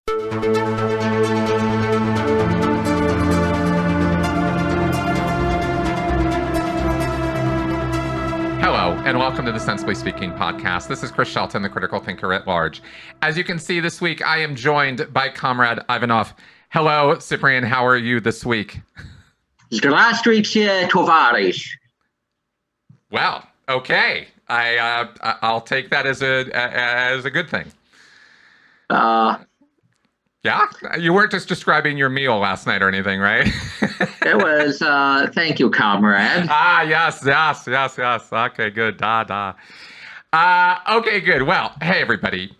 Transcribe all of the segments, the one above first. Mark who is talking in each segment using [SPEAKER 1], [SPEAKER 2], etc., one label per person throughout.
[SPEAKER 1] Hello, and welcome to the Sensibly Speaking podcast. This is Chris Shelton, the critical thinker at large. As you can see this week, I am joined by Comrade Ivanof. Hello, Ciprian. How are you this week?
[SPEAKER 2] Здравствуйте, товарищ.
[SPEAKER 1] Well, okay. I'll take that as a good thing. Yeah? You weren't just describing your meal last night or anything, right?
[SPEAKER 2] It was, thank you, comrade.
[SPEAKER 1] Yes. Okay, good. Okay, good. Well, hey, everybody.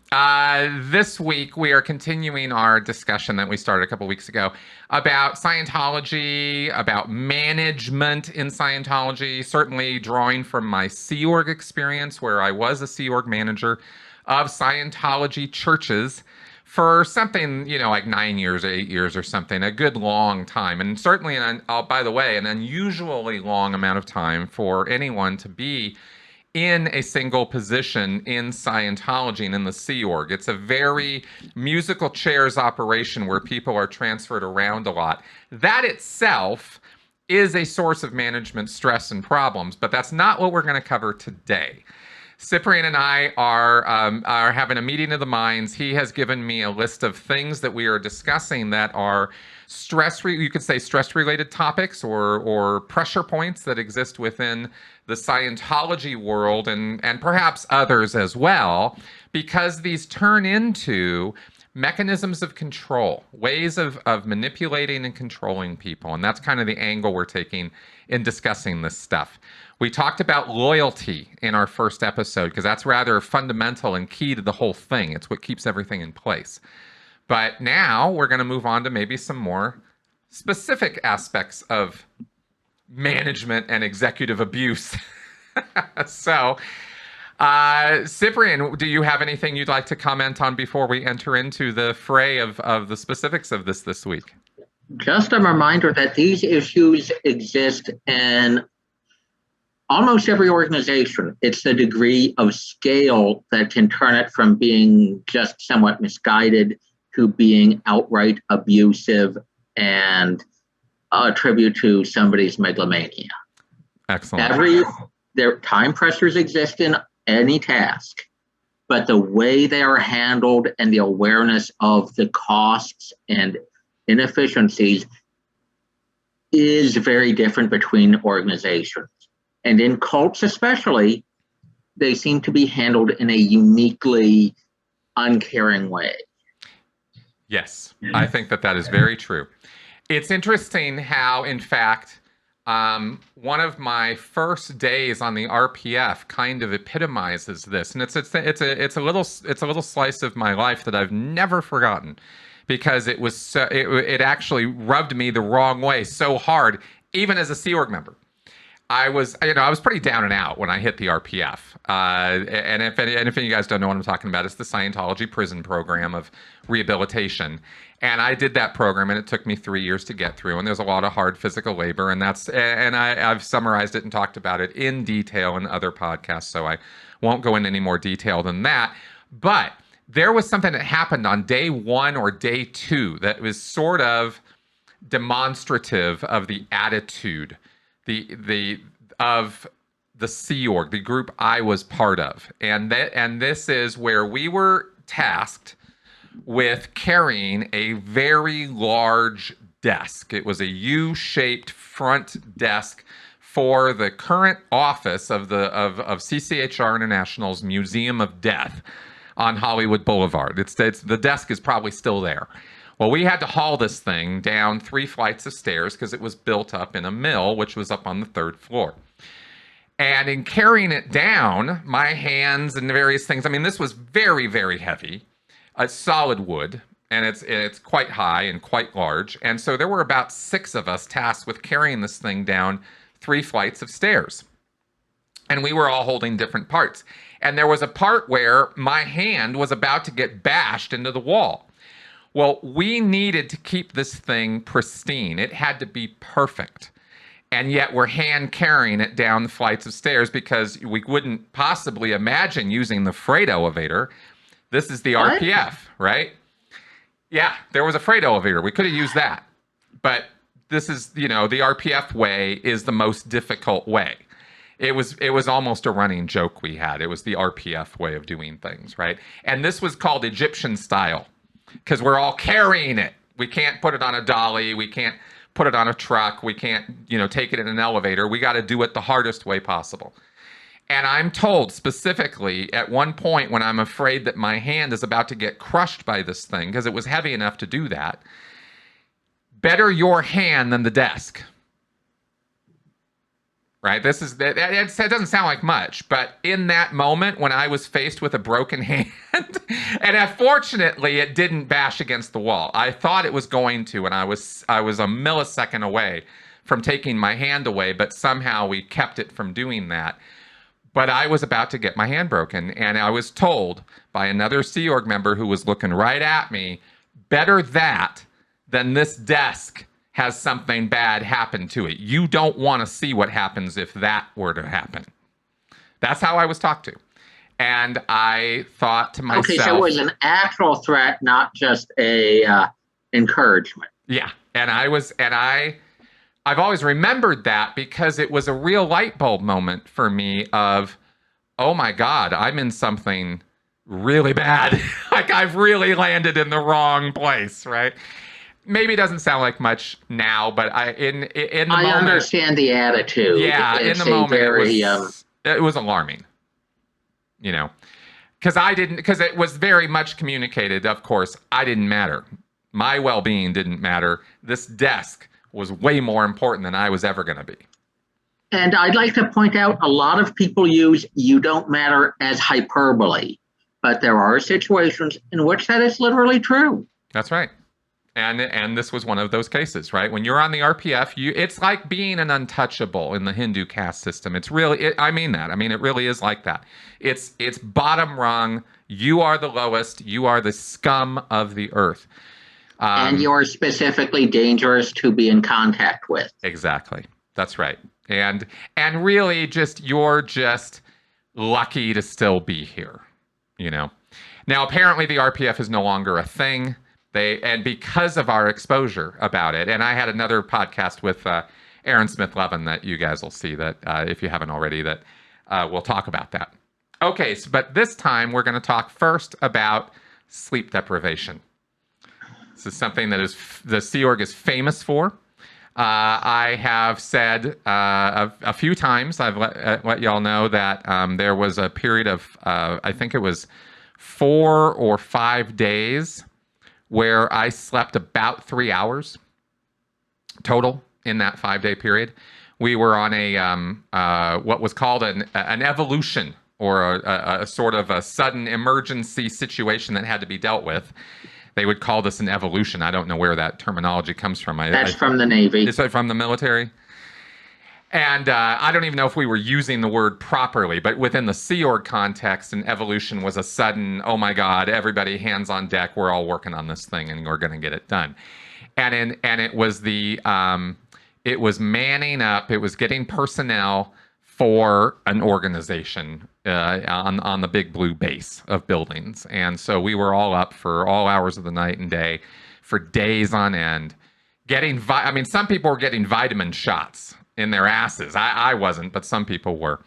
[SPEAKER 1] This week, we are continuing our discussion that we started a couple weeks ago about Scientology, about management in Scientology, certainly drawing from my Sea Org experience, where I was a Sea Org manager of Scientology churches for something, like 9 years or 8 years or something, a good long time. And certainly, by the way, an unusually long amount of time for anyone to be in a single position in Scientology and in the Sea Org. It's a very musical chairs operation where people are transferred around a lot. That itself is a source of management stress and problems, but that's not what we're going to cover today. Ciprian and I are having a meeting of the minds. He has given me a list of things that we are discussing that are you could say stress-related topics or pressure points that exist within the Scientology world and perhaps others as well, because these turn into mechanisms of control, ways of manipulating and controlling people. And that's kind of the angle we're taking in discussing this stuff. We talked about loyalty in our first episode because that's rather fundamental and key to the whole thing. It's what keeps everything in place. But now we're going to move on to maybe some more specific aspects of management and executive abuse. So, Ciprian, do you have anything you'd like to comment on before we enter into the fray of the specifics of this week?
[SPEAKER 2] Just a reminder that these issues exist in almost every organization. It's the degree of scale that can turn it from being just somewhat misguided to being outright abusive and attribute to somebody's megalomania.
[SPEAKER 1] Excellent.
[SPEAKER 2] Their time pressures exist in any task, but the way they are handled and the awareness of the costs and inefficiencies is very different between organizations. And in cults especially, they seem to be handled in a uniquely uncaring way.
[SPEAKER 1] Yes, I think that is very true. It's interesting how, in fact, one of my first days on the RPF kind of epitomizes this, and it's a little slice of my life that I've never forgotten, because it actually rubbed me the wrong way so hard, even as a Sea Org member. I was pretty down and out when I hit the RPF. And if any of you guys don't know what I'm talking about, it's the Scientology prison program of rehabilitation. And I did that program, and it took me 3 years to get through. And there's a lot of hard physical labor, and I've summarized it and talked about it in detail in other podcasts, so I won't go into any more detail than that. But there was something that happened on day 1 or day 2 that was sort of demonstrative of the attitude of the Sea Org, the group I was part of. And this is where we were tasked with carrying a very large desk. It was a U-shaped front desk for the current office of CCHR International's Museum of Death on Hollywood Boulevard. The desk is probably still there. Well, we had to haul this thing down 3 flights of stairs because it was built up in a mill, which was up on the 3rd floor. And in carrying it down, my hands and various things, this was very, very heavy. It's solid wood, and it's quite high and quite large. And so there were about 6 of us tasked with carrying this thing down 3 flights of stairs. And we were all holding different parts. And there was a part where my hand was about to get bashed into the wall. Well, we needed to keep this thing pristine. It had to be perfect. And yet we're hand carrying it down the flights of stairs because we wouldn't possibly imagine using the freight elevator. This is the RPF, right? Yeah, there was a freight elevator. We could have used that. But this is, the RPF way is the most difficult way. It was almost a running joke we had. It was the RPF way of doing things, right? And this was called Egyptian style because we're all carrying it. We can't put it on a dolly. We can't put it on a truck. We can't, take it in an elevator. We got to do it the hardest way possible. And I'm told specifically at one point when I'm afraid that my hand is about to get crushed by this thing because it was heavy enough to do that, better your hand than the desk. Right? It doesn't sound like much, but in that moment when I was faced with a broken hand, and unfortunately it didn't bash against the wall. I thought it was going to, and I was a millisecond away from taking my hand away, but somehow we kept it from doing that. But I was about to get my hand broken, and I was told by another Sea Org member who was looking right at me, better that than this desk has something bad happen to it. You don't want to see what happens if that were to happen. That's how I was talked to. And I thought to myself... Okay,
[SPEAKER 2] so it was an actual threat, not just a encouragement.
[SPEAKER 1] Yeah, I've always remembered that because it was a real light bulb moment for me of, oh my God, I'm in something really bad. Like I've really landed in the wrong place, right? Maybe it doesn't sound like much now, but in the moment,
[SPEAKER 2] I understand the attitude.
[SPEAKER 1] Yeah, in the moment, it was alarming. Because it was very much communicated. Of course, I didn't matter. My well-being didn't matter. This desk was way more important than I was ever going to be.
[SPEAKER 2] And I'd like to point out a lot of people use "you don't matter" as hyperbole, but there are situations in which that is literally true.
[SPEAKER 1] That's right. And this was one of those cases, right? When you're on the RPF, it's like being an untouchable in the Hindu caste system. It's really, I mean that. I mean, it really is like that. It's bottom rung. You are the lowest. You are the scum of the earth.
[SPEAKER 2] And you're specifically dangerous to be in contact with.
[SPEAKER 1] Exactly. That's right. And really you're just lucky to still be here, Now, apparently the RPF is no longer a thing. And because of our exposure about it, and I had another podcast with Aaron Smith-Levin that you guys will see that if you haven't already, that we'll talk about that. Okay, but this time we're going to talk first about sleep deprivation. This is something that the Sea Org is famous for. I have said a few times, I've let y'all know that there was a period of, I think it was 4 or 5 days where I slept about 3 hours total in that 5-day period. We were on what was called an evolution, or a sort of a sudden emergency situation that had to be dealt with. They would call this an evolution. I don't know where that terminology comes from.
[SPEAKER 2] That's from the Navy.
[SPEAKER 1] Is it from the military? And I don't even know if we were using the word properly, but within the Sea Org context, an evolution was a sudden, oh my God, everybody hands on deck, we're all working on this thing and we're going to get it done. And it was it was manning up, it was getting personnel for an organization on the big blue base of buildings. And so we were all up for all hours of the night and day for days on end, some people were getting vitamin shots in their asses. I wasn't, but some people were.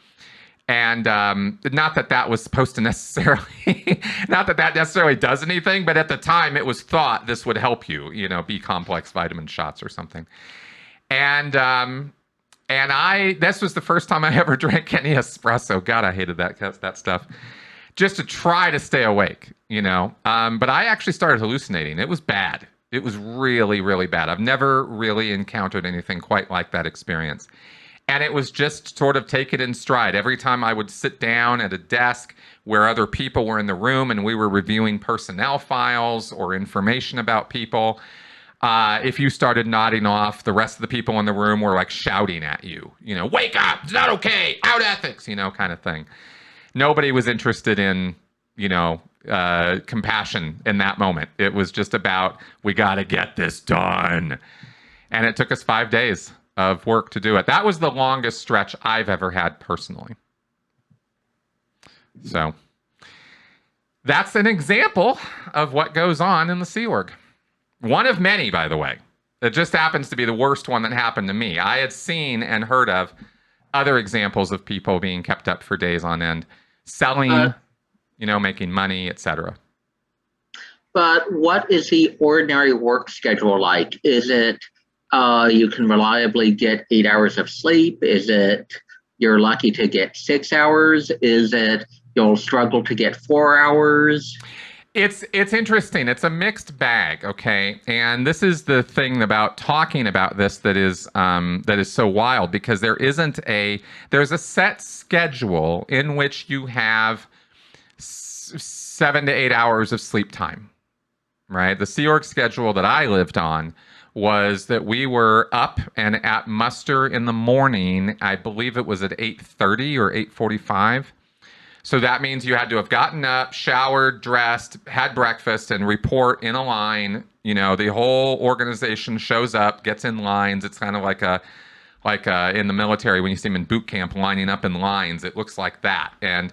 [SPEAKER 1] And not that was supposed to necessarily, not that necessarily does anything, but at the time it was thought this would help you, B complex vitamin shots or something. And this was the first time I ever drank any espresso. God, I hated that stuff. Just to try to stay awake, But I actually started hallucinating. It was bad. It was really, really bad. I've never really encountered anything quite like that experience. And it was just sort of take it in stride. Every time I would sit down at a desk where other people were in the room and we were reviewing personnel files or information about people, if you started nodding off, the rest of the people in the room were like shouting at you, wake up, it's not okay, out ethics, kind of thing. Nobody was interested in, compassion in that moment. It was just about, we got to get this done. And it took us 5 days of work to do it. That was the longest stretch I've ever had personally. So that's an example of what goes on in the Sea Org. One of many, by the way. It just happens to be the worst one that happened to me. I had seen and heard of other examples of people being kept up for days on end, selling, making money, etc.
[SPEAKER 2] But what is the ordinary work schedule like? Is it you can reliably get 8 hours of sleep? Is it you're lucky to get 6 hours? Is it you'll struggle to get 4 hours?
[SPEAKER 1] It's interesting. It's a mixed bag, okay? And this is the thing about talking about this that is so wild, because there's a set schedule in which you have 7 to 8 hours of sleep time, right? The Sea Org schedule that I lived on was that we were up and at muster in the morning. I believe it was at 8:30 or 8:45. So that means you had to have gotten up, showered, dressed, had breakfast, and report in a line. The whole organization shows up, gets in lines. It's kind of like in the military when you see them in boot camp lining up in lines. It looks like that. And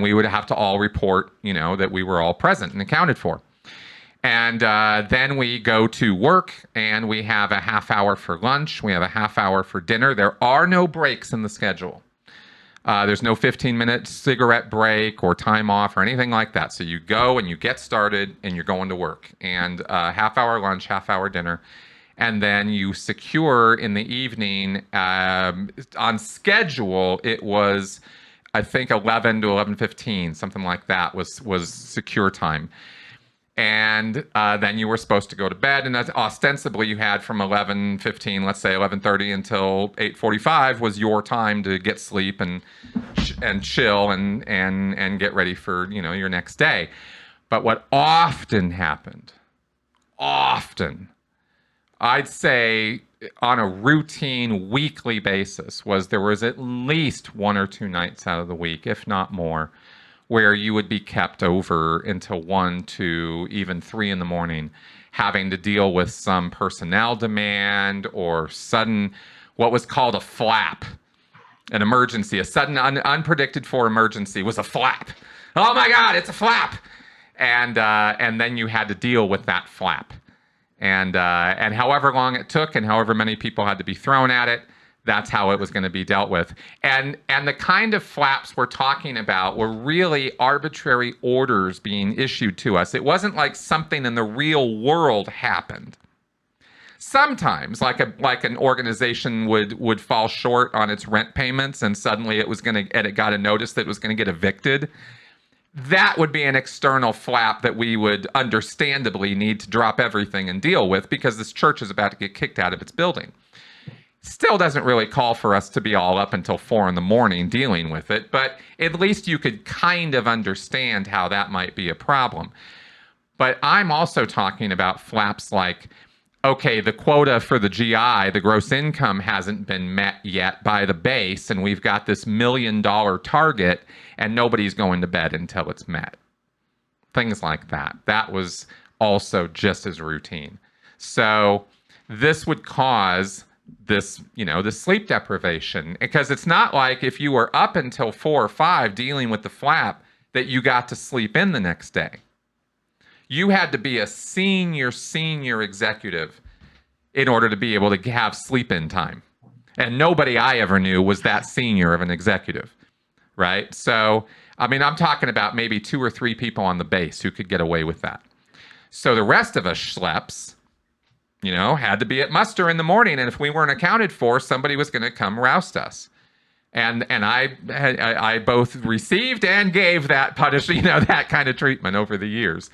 [SPEAKER 1] we would have to all report, that we were all present and accounted for. And then we go to work, and we have a half hour for lunch. We have a half hour for dinner. There are no breaks in the schedule. There's no 15-minute cigarette break or time off or anything like that. So you go and you get started and you're going to work. And half-hour lunch, half-hour dinner. And then you secure in the evening. On schedule, it was, I think, 11 to 11:15, something like that was secure time. And then you were supposed to go to bed, and that's ostensibly you had from 11:15, let's say 11:30 until 8:45 was your time to get sleep and chill and get ready for your next day. But what often happened, I'd say on a routine weekly basis, was there was at least 1 or 2 nights out of the week, if not more, where you would be kept over until 1, 2, even 3 in the morning, having to deal with some personnel demand or sudden, what was called a flap, an emergency, a sudden unpredicted for emergency was a flap. Oh my God, it's a flap. And then you had to deal with that flap. And however long it took and however many people had to be thrown at it, that's how it was going to be dealt with. And the kind of flaps we're talking about were really arbitrary orders being issued to us. It wasn't like something in the real world happened. Sometimes, like an organization would fall short on its rent payments, and suddenly it got a notice that it was going to get evicted. That would be an external flap that we would understandably need to drop everything and deal with, because this church is about to get kicked out of its building. Still doesn't really call for us to be all up until 4 in the morning dealing with it, but at least you could kind of understand how that might be a problem. But I'm also talking about flaps like, okay, the quota for the GI, the gross income, hasn't been met yet by the base, and we've got this $1 million target, and nobody's going to bed until it's met. Things like that. That was also just as routine. So this would cause this sleep deprivation, because it's not like if you were up until 4 or 5 dealing with the flap that you got to sleep in the next day. You had to be a senior executive in order to be able to have sleep in time. And nobody I ever knew was that senior of an executive, right? So, I mean, I'm talking about maybe 2 or 3 people on the base who could get away with that. So the rest of us schleps, had to be at muster in the morning, and if we weren't accounted for, somebody was going to come roust us. And I both received and gave that punishment, that kind of treatment over the years.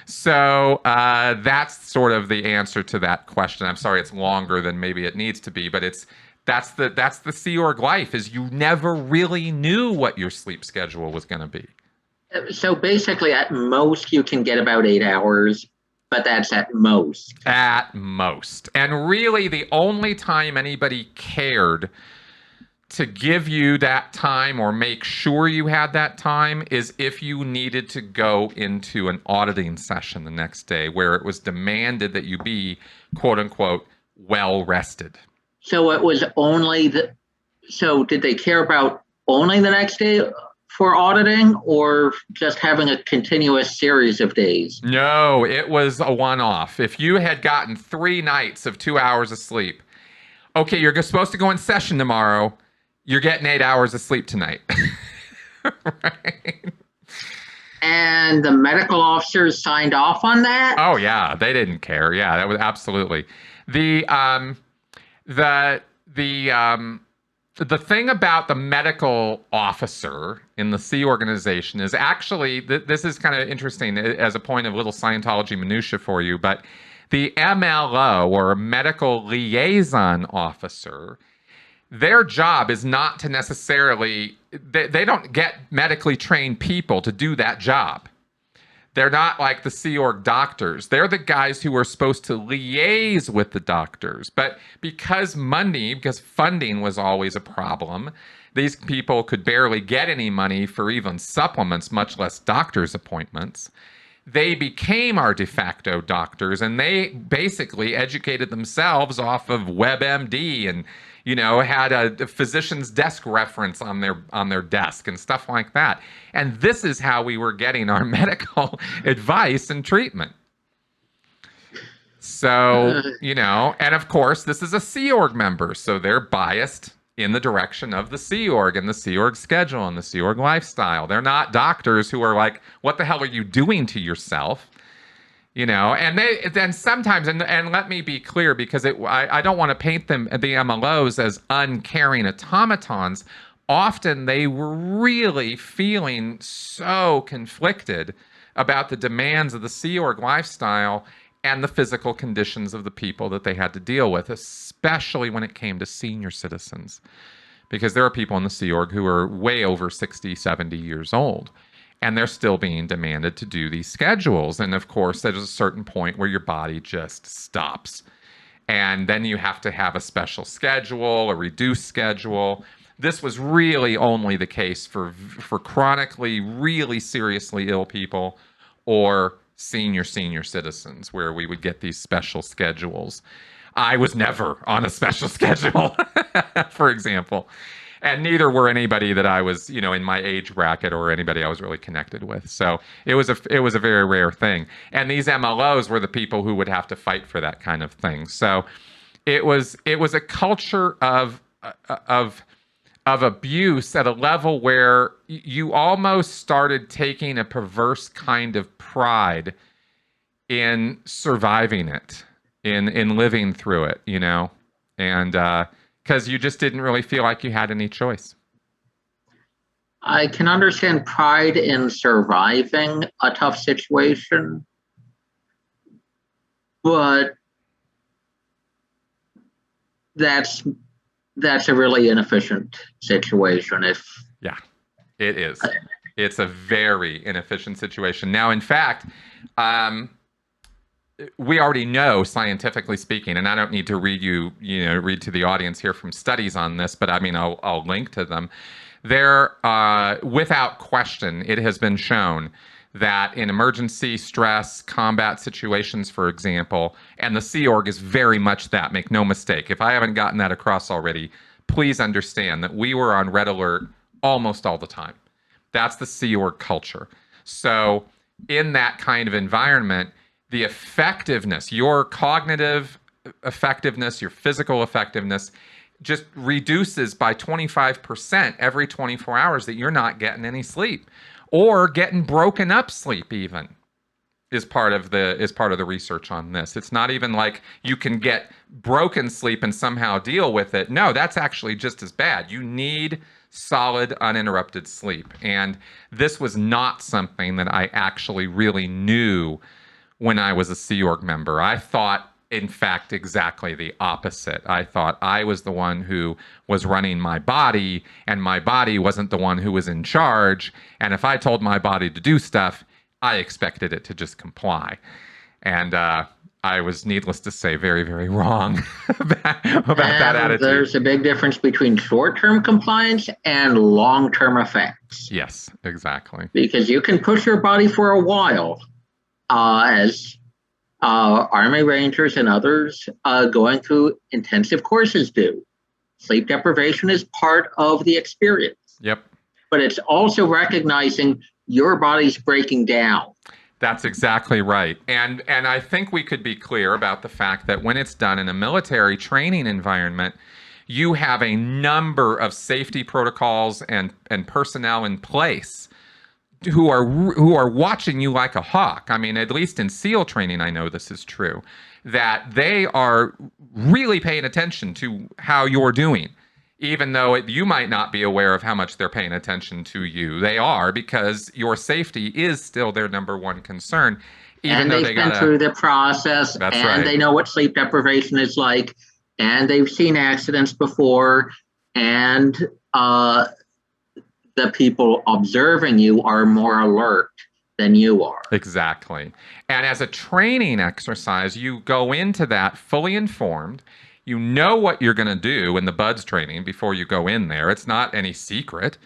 [SPEAKER 1] So that's sort of the answer to that question. I'm sorry it's longer than maybe it needs to be, but that's the Sea Org life, is you never really knew what your sleep schedule was going to be.
[SPEAKER 2] So basically, at most, you can get about 8 hours. But that's at most.
[SPEAKER 1] At most. And really, the only time anybody cared to give you that time or make sure you had that time is if you needed to go into an auditing session the next day, where it was demanded that you be, quote unquote, well rested.
[SPEAKER 2] So it was only so did they care about only the next day for auditing, or just having a continuous series of days?
[SPEAKER 1] No, it was a one-off. If you had gotten 3 nights of 2 hours of sleep, okay, you're supposed to go in session tomorrow. You're getting 8 hours of sleep tonight. Right?
[SPEAKER 2] And the medical officers signed off on that?
[SPEAKER 1] Oh yeah, they didn't care. Yeah, that was absolutely the the thing about the medical officer in the Sea organization is actually this is kind of interesting as a point of little Scientology minutia for you, but the MLO, or medical liaison officer, their job is not to necessarily they don't get medically trained people to do that job. They're not like the Sea Org doctors. They're the guys who are supposed to liaise with the doctors. But because funding was always a problem, these people could barely get any money for even supplements, much less doctor's appointments. They became our de facto doctors, and they basically educated themselves off of WebMD and, had a physician's desk reference on their desk and stuff like that. And this is how we were getting our medical advice and treatment. So, and of course, this is a Sea Org member, so they're biased in the direction of the Sea Org and the Sea Org schedule and the Sea Org lifestyle. They're not doctors who are like, what the hell are you doing to yourself? And they then sometimes, and let me be clear, because I don't want to paint the MLOs as uncaring automatons. Often they were really feeling so conflicted about the demands of the Sea Org lifestyle and the physical conditions of the people that they had to deal with, especially when it came to senior citizens. Because there are people in the Sea Org who are way over 60, 70 years old, and they're still being demanded to do these schedules. And of course, there's a certain point where your body just stops. And then you have to have a special schedule, a reduced schedule. This was really only the case for chronically, really seriously ill people or senior citizens, where we would get these special schedules. I was never on a special schedule, for example. And neither were anybody that I was, in my age bracket or anybody I was really connected with. So it was a very rare thing. And these MLOs were the people who would have to fight for that kind of thing. So it was a culture of abuse at a level where you almost started taking a perverse kind of pride in surviving it, in living through it, and because you just didn't really feel like you had any choice.
[SPEAKER 2] I can understand pride in surviving a tough situation, but that's a really inefficient situation.
[SPEAKER 1] Yeah, it is. It's a very inefficient situation. Now, in fact, we already know, scientifically speaking, and I don't need to read to the audience here from studies on this, but I mean, I'll link to them. There, without question, it has been shown that in emergency, stress, combat situations, for example, and the Sea Org is very much that, make no mistake. If I haven't gotten that across already, please understand that we were on red alert almost all the time. That's the Sea Org culture. So in that kind of environment, the effectiveness, your cognitive effectiveness, your physical effectiveness just reduces by 25% every 24 hours that you're not getting any sleep, or getting broken up sleep even is part of the research on this. It's not even like you can get broken sleep and somehow deal with it. No, that's actually just as bad. You need solid, uninterrupted sleep. And this was not something that I actually really knew when I was a Sea Org member. I thought, in fact, exactly the opposite. I thought I was the one who was running my body, and my body wasn't the one who was in charge. And if I told my body to do stuff, I expected it to just comply. And I was, needless to say, very, very wrong about that attitude.
[SPEAKER 2] There's a big difference between short-term compliance and long-term effects.
[SPEAKER 1] Yes, exactly.
[SPEAKER 2] Because you can push your body for a while, as Army Rangers and others going through intensive courses do. Sleep deprivation is part of the experience.
[SPEAKER 1] Yep.
[SPEAKER 2] but it's also recognizing your body's breaking down.
[SPEAKER 1] That's exactly right. And I think we could be clear about the fact that when it's done in a military training environment, you have a number of safety protocols and personnel in place who are watching you like a hawk. I mean, at least in SEAL training, I know this is true, that they are really paying attention to how you're doing. Even though you might not be aware of how much they're paying attention to you, they are, because your safety is still their number one concern. Even though
[SPEAKER 2] they've been through the process, and they know what sleep deprivation is like, and they've seen accidents before, and the people observing you are more alert than you are.
[SPEAKER 1] Exactly. And as a training exercise, you go into that fully informed. You know what you're going to do in the BUDS training before you go in there. It's not any secret.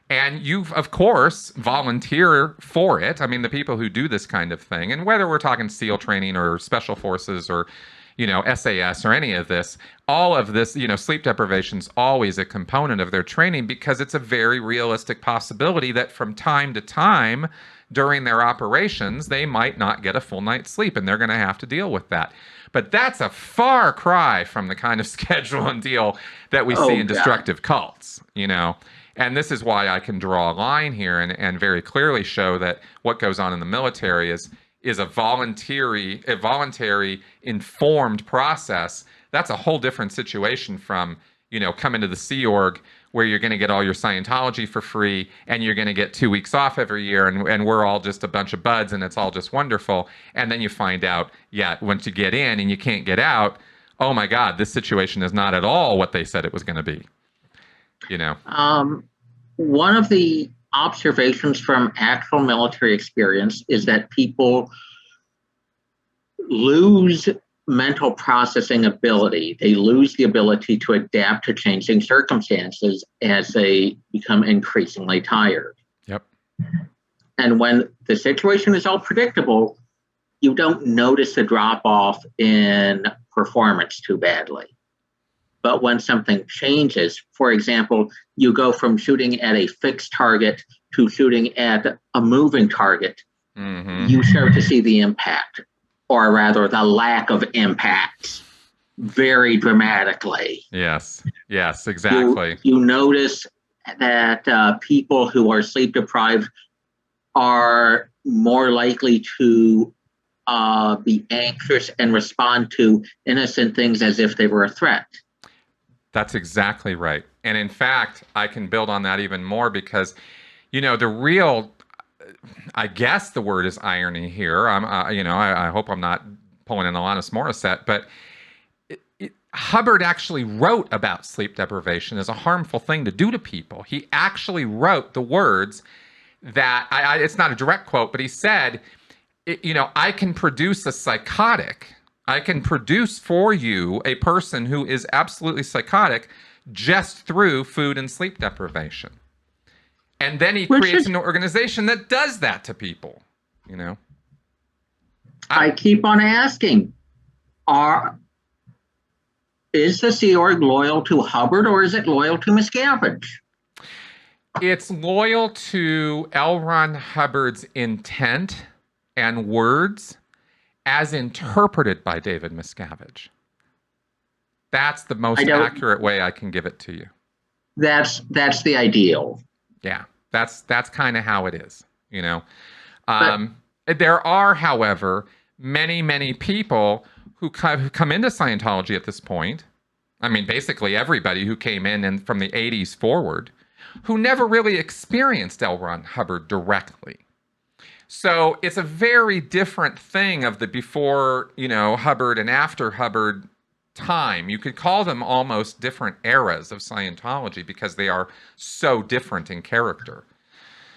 [SPEAKER 1] And you, of course, volunteer for it. I mean, the people who do this kind of thing, and whether we're talking SEAL training or Special Forces or, SAS or any of this, all of this, sleep deprivation is always a component of their training, because it's a very realistic possibility that from time to time during their operations, they might not get a full night's sleep, and they're going to have to deal with that. But that's a far cry from the kind of schedule and deal that we see in destructive cults, And this is why I can draw a line here and very clearly show that what goes on in the military is a voluntary, informed process. That's a whole different situation from, coming to the Sea Org, where you're going to get all your Scientology for free and you're going to get 2 weeks off every year, and we're all just a bunch of buds and it's all just wonderful. And then you find out, once you get in and you can't get out, oh my God, this situation is not at all what they said it was going to be.
[SPEAKER 2] One of the observations from actual military experience is that people lose mental processing ability. They lose the ability to adapt to changing circumstances as they become increasingly tired.
[SPEAKER 1] Yep.
[SPEAKER 2] And when the situation is all predictable, you don't notice a drop off in performance too badly. But when something changes, for example, you go from shooting at a fixed target to shooting at a moving target, you start to see the impact, or rather the lack of impact, very dramatically.
[SPEAKER 1] Yes, exactly.
[SPEAKER 2] You notice that people who are sleep deprived are more likely to be anxious and respond to innocent things as if they were a threat.
[SPEAKER 1] That's exactly right. And in fact, I can build on that even more, because, the real, I guess the word is irony here. I hope I'm not pulling in Alanis Morissette, but Hubbard actually wrote about sleep deprivation as a harmful thing to do to people. He actually wrote the words that, it's not a direct quote, but he said, I can produce a psychotic. I can produce for you a person who is absolutely psychotic just through food and sleep deprivation. And then he creates an organization that does that to people,
[SPEAKER 2] I keep on asking, is the Sea Org loyal to Hubbard, or is it loyal to Miscavige?
[SPEAKER 1] It's loyal to L. Ron Hubbard's intent and words as interpreted by David Miscavige. That's the most accurate way I can give it to you.
[SPEAKER 2] That's the ideal.
[SPEAKER 1] Yeah, that's kind of how it is, There are, however, many people who come into Scientology at this point. I mean, basically everybody who came in from the 80s forward, who never really experienced L. Ron Hubbard directly. So it's a very different thing of the before, Hubbard and after Hubbard time. You could call them almost different eras of Scientology, because they are so different in character.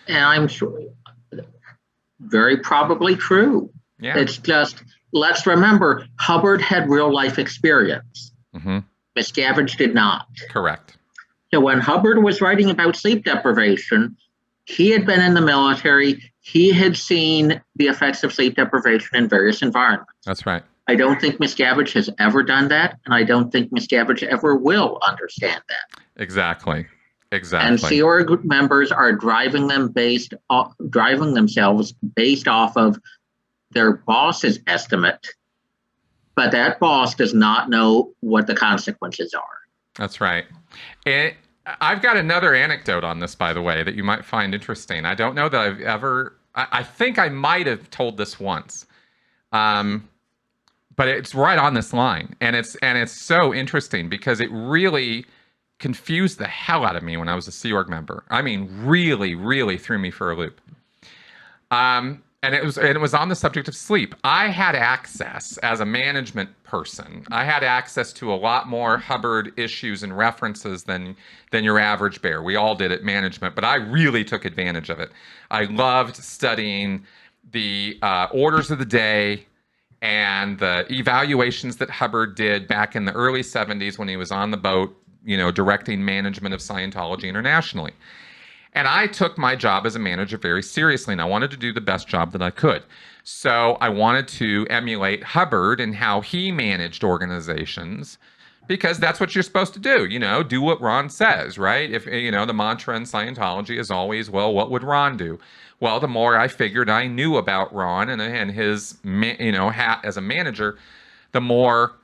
[SPEAKER 2] And I'm sure very probably true.
[SPEAKER 1] Yeah.
[SPEAKER 2] It's just, let's remember, Hubbard had real life experience. Miscavige did not.
[SPEAKER 1] Correct.
[SPEAKER 2] So when Hubbard was writing about sleep deprivation, he had been in the military. He had seen the effects of sleep deprivation in various environments.
[SPEAKER 1] That's right.
[SPEAKER 2] I don't think Miscavige has ever done that, and I don't think Miscavige ever will understand that.
[SPEAKER 1] Exactly.
[SPEAKER 2] And
[SPEAKER 1] Exactly.
[SPEAKER 2] Sea Org members are driving themselves based off of their boss's estimate, but that boss does not know what the consequences are.
[SPEAKER 1] That's right. And I've got another anecdote on this, by the way, that you might find interesting. I don't know that I've ever, I think I might have told this once. But it's right on this line. And it's so interesting because it really confused the hell out of me when I was a Sea Org member. I mean, really, really threw me for a loop. And it was on the subject of sleep. I had access as a management person. I had access to a lot more Hubbard issues and references than your average bear. We all did at management, but I really took advantage of it. I loved studying the orders of the day and the evaluations that Hubbard did back in the early 70s when he was on the boat, directing management of Scientology internationally. And I took my job as a manager very seriously, and I wanted to do the best job that I could. So I wanted to emulate Hubbard and how he managed organizations, because that's what you're supposed to do, do what Ron says, right? If, the mantra in Scientology is always, well, what would Ron do? Well, the more I figured I knew about Ron and his, hat as a manager, the more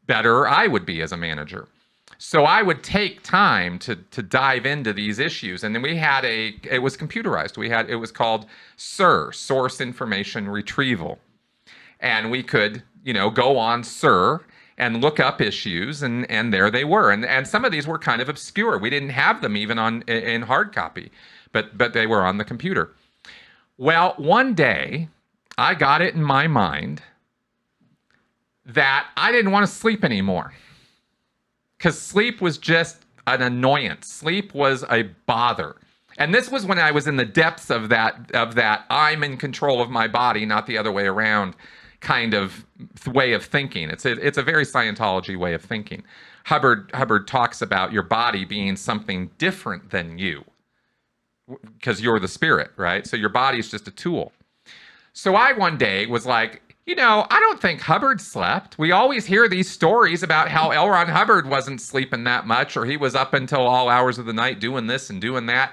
[SPEAKER 1] better I would be as a manager. So I would take time to dive into these issues. And then we had it was computerized. It was called SIR, Source Information Retrieval. And we could, go on SIR and look up issues, and there they were. And some of these were kind of obscure. We didn't have them even in hard copy, but they were on the computer. Well, one day I got it in my mind that I didn't want to sleep anymore, because sleep was just an annoyance. Sleep was a bother. And this was when I was in the depths of that I'm in control of my body, not the other way around kind of way of thinking. It's a very Scientology way of thinking. Hubbard talks about your body being something different than you, because you're the spirit, right? So your body's just a tool. So I one day was like, I don't think Hubbard slept. We always hear these stories about how L. Ron Hubbard wasn't sleeping that much, or he was up until all hours of the night doing this and doing that.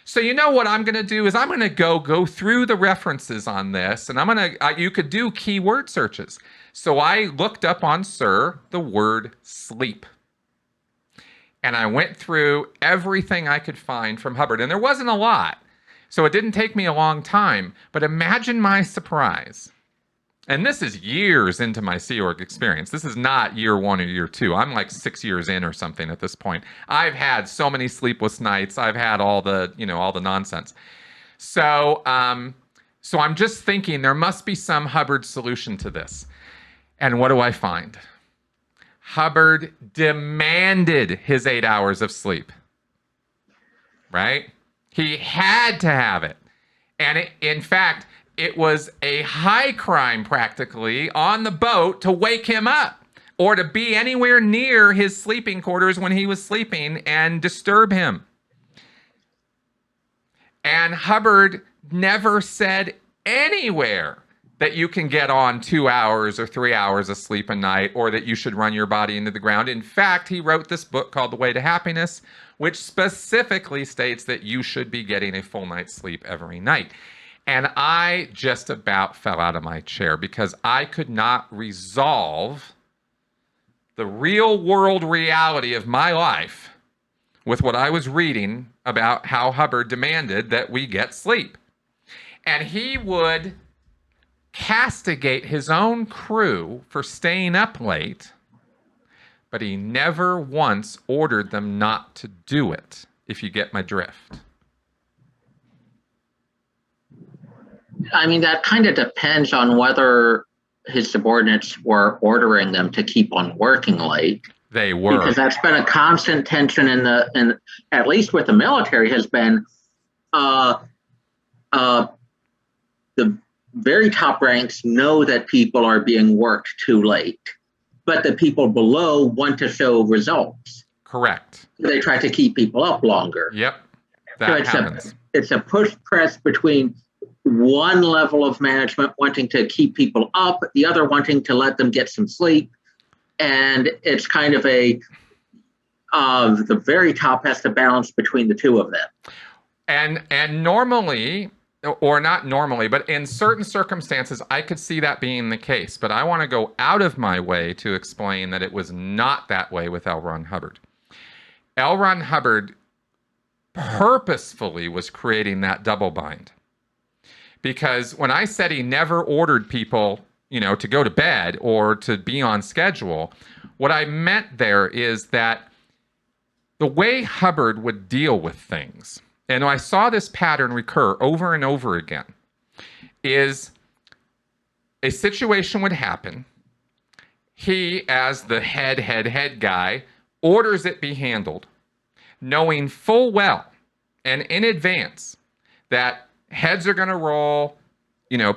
[SPEAKER 1] So what I'm going to do is I'm going to go through the references on this, and you could do keyword searches. So I looked up on SIR the word sleep. And I went through everything I could find from Hubbard, and there wasn't a lot. So it didn't take me a long time, but imagine my surprise. And this is years into my Sea Org experience. This is not year 1 or year 2. I'm like 6 years in or something at this point. I've had so many sleepless nights. I've had all the nonsense. So I'm just thinking there must be some Hubbard solution to this. And what do I find? Hubbard demanded his 8 hours of sleep, right? He had to have it. And in fact, it was a high crime practically on the boat to wake him up or to be anywhere near his sleeping quarters when he was sleeping and disturb him. And Hubbard never said anywhere that you can get on 2 hours or 3 hours of sleep a night, or that you should run your body into the ground. In fact, he wrote this book called The Way to Happiness, which specifically states that you should be getting a full night's sleep every night. And I just about fell out of my chair because I could not resolve the real world reality of my life with what I was reading about how Hubbard demanded that we get sleep. And he would castigate his own crew for staying up late, but he never once ordered them not to do it, if you get my drift.
[SPEAKER 2] I mean, that kind of depends on whether his subordinates were ordering them to keep on working late.
[SPEAKER 1] They were.
[SPEAKER 2] Because that's been a constant tension in at least with the military, has been the very top ranks know that people are being worked too late, but the people below want to show results.
[SPEAKER 1] Correct.
[SPEAKER 2] They try to keep people up longer.
[SPEAKER 1] Yep. That happens.
[SPEAKER 2] It's a push-press between one level of management wanting to keep people up, the other wanting to let them get some sleep. And it's kind of a the very top has to balance between the two of them.
[SPEAKER 1] And normally, or not normally, but in certain circumstances, I could see that being the case. But I want to go out of my way to explain that it was not that way with L. Ron Hubbard. L. Ron Hubbard purposefully was creating that double bind. Because when I said he never ordered people, to go to bed or to be on schedule, what I meant there is that the way Hubbard would deal with things, and I saw this pattern recur over and over again, is a situation would happen. He, as the head guy, orders it be handled, knowing full well and in advance that heads are going to roll,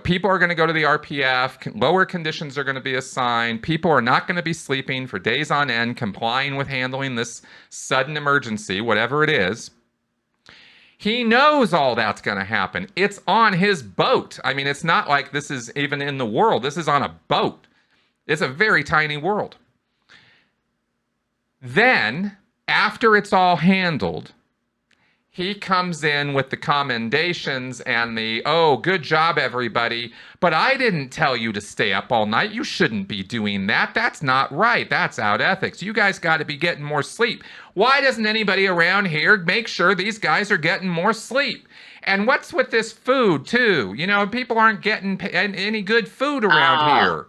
[SPEAKER 1] people are going to go to the RPF, lower conditions are going to be assigned, people are not going to be sleeping for days on end, complying with handling this sudden emergency, whatever it is. He knows all that's going to happen. It's on his boat. I mean, it's not like this is even in the world. This is on a boat. It's a very tiny world. Then, after it's all handled, he comes in with the commendations and the, oh, good job, everybody, but I didn't tell you to stay up all night. You shouldn't be doing that. That's not right. That's out ethics. You guys got to be getting more sleep. Why doesn't anybody around here make sure these guys are getting more sleep? And what's with this food, too? People aren't getting any good food around here.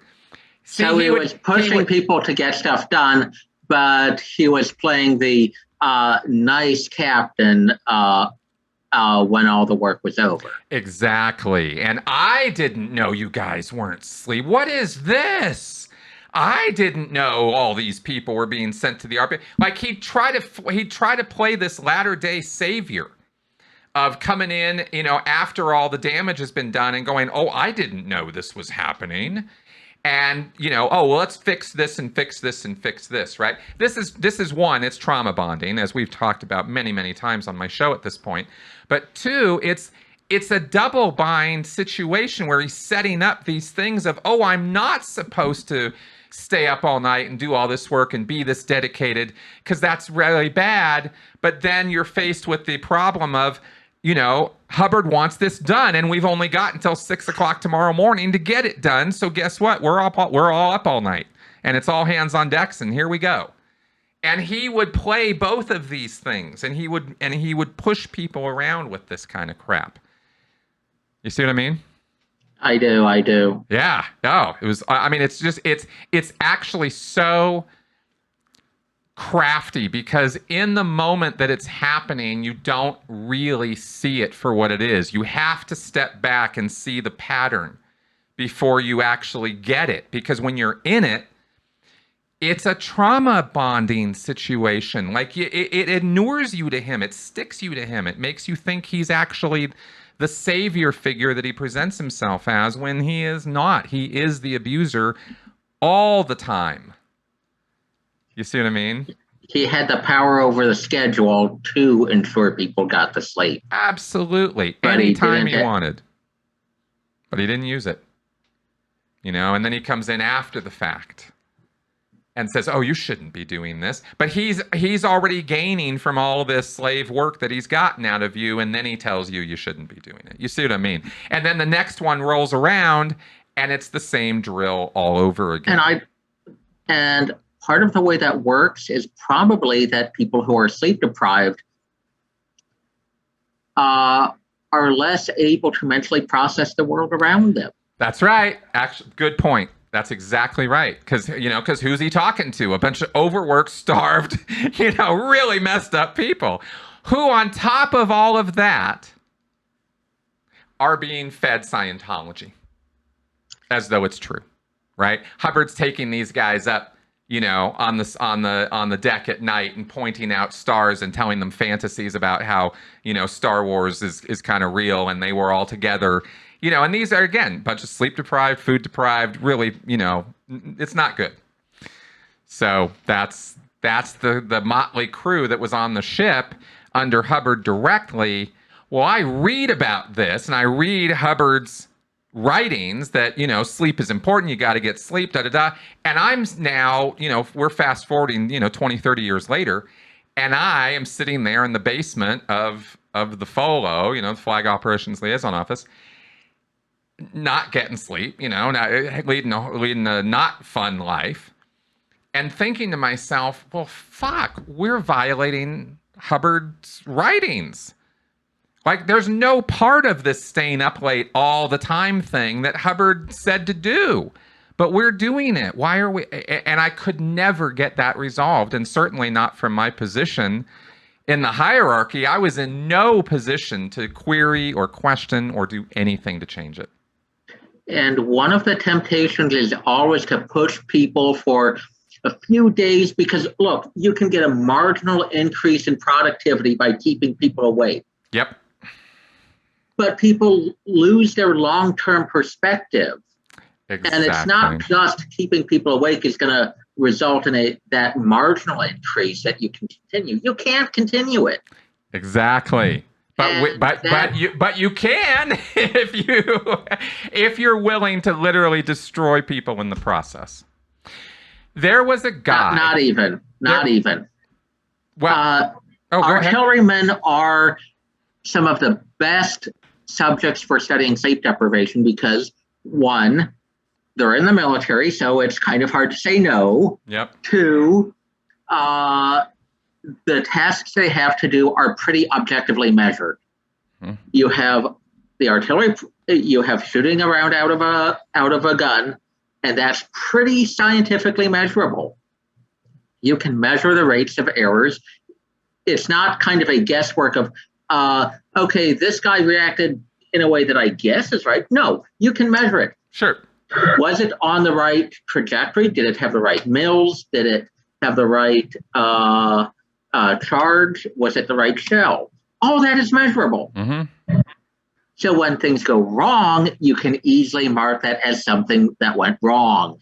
[SPEAKER 1] See,
[SPEAKER 2] so he was pushing people to get stuff done, but he was playing the nice captain when all the work was over.
[SPEAKER 1] Exactly. And I didn't know you guys weren't asleep. What is this? I didn't know all these people were being sent to the RPA. Like he'd try to play this latter-day savior of coming in, after all the damage has been done and going, oh, I didn't know this was happening. And, oh, well, let's fix this and fix this and fix this, right? This is one, it's trauma bonding, as we've talked about many, many times on my show at this point. But two, it's a double bind situation where he's setting up these things of, oh, I'm not supposed to stay up all night and do all this work and be this dedicated because that's really bad. But then you're faced with the problem of, Hubbard wants this done, and we've only got until 6 o'clock tomorrow morning to get it done. So guess what? We're all up all night, and it's all hands on decks, and here we go. And he would play both of these things, and he would push people around with this kind of crap. You see what I mean?
[SPEAKER 2] I do.
[SPEAKER 1] Yeah. Oh, it was. I mean, it's actually so crafty because in the moment that it's happening, you don't really see it for what it is. You have to step back and see the pattern before you actually get it. Because when you're in it, it's a trauma bonding situation. Like it inures you to him. It sticks you to him. It makes you think he's actually the savior figure that he presents himself as when he is not. He is the abuser all the time. You see what I mean?
[SPEAKER 2] He had the power over the schedule to ensure people got to sleep.
[SPEAKER 1] Absolutely. Anytime he wanted. But he didn't use it. And then he comes in after the fact and says, oh, you shouldn't be doing this. But he's already gaining from all this slave work that he's gotten out of you, and then he tells you shouldn't be doing it. You see what I mean? And then the next one rolls around, and it's the same drill all over again.
[SPEAKER 2] And part of the way that works is probably that people who are sleep deprived are less able to mentally process the world around them.
[SPEAKER 1] That's right. Actually, good point. That's exactly right. Because who's he talking to? A bunch of overworked, starved, really messed up people who, on top of all of that, are being fed Scientology as though it's true, right? Hubbard's taking these guys up, on the deck at night and pointing out stars and telling them fantasies about how, Star Wars is kind of real and they were all together. And these are, again, a bunch of sleep deprived, food deprived, really, it's not good. So that's the motley crew that was on the ship under Hubbard directly. Well, I read about this and I read Hubbard's writings that, sleep is important. You got to get sleep, And I'm now, we're fast forwarding, 20, 30 years later. And I am sitting there in the basement of the FOLO, the Flag Operations Liaison Office, not getting sleep, leading a not fun life, and thinking to myself, well, fuck, we're violating Hubbard's writings. Like, there's no part of this staying up late all the time thing that Hubbard said to do, but we're doing it. Why are we? And I could never get that resolved, and certainly not from my position in the hierarchy. I was in no position to query or question or do anything to change it.
[SPEAKER 2] And one of the temptations is always to push people for a few days because, look, you can get a marginal increase in productivity by keeping people awake.
[SPEAKER 1] Yep.
[SPEAKER 2] But people lose their long-term perspective.
[SPEAKER 1] Exactly.
[SPEAKER 2] And it's not just keeping people awake is going to result in that marginal increase that you can continue. You can't continue it.
[SPEAKER 1] Exactly. But you can if you're willing to literally destroy people in the process. There was a guy.
[SPEAKER 2] Not even.
[SPEAKER 1] Well,
[SPEAKER 2] artillerymen are some of the best subjects for studying sleep deprivation because, one, they're in the military, so it's kind of hard to say no.
[SPEAKER 1] Yep.
[SPEAKER 2] Two, the tasks they have to do are pretty objectively measured. You have the artillery, you have shooting a round out of a gun, and that's pretty scientifically measurable. You can measure the rates of errors. It's not kind of a guesswork of, okay, this guy reacted in a way that I guess is right. No, you can measure it.
[SPEAKER 1] Sure.
[SPEAKER 2] Was it on the right trajectory? Did it have the right mills? Did it have the right charge? Was it the right shell? All that is measurable.
[SPEAKER 1] Mm-hmm.
[SPEAKER 2] So when things go wrong, you can easily mark that as something that went wrong.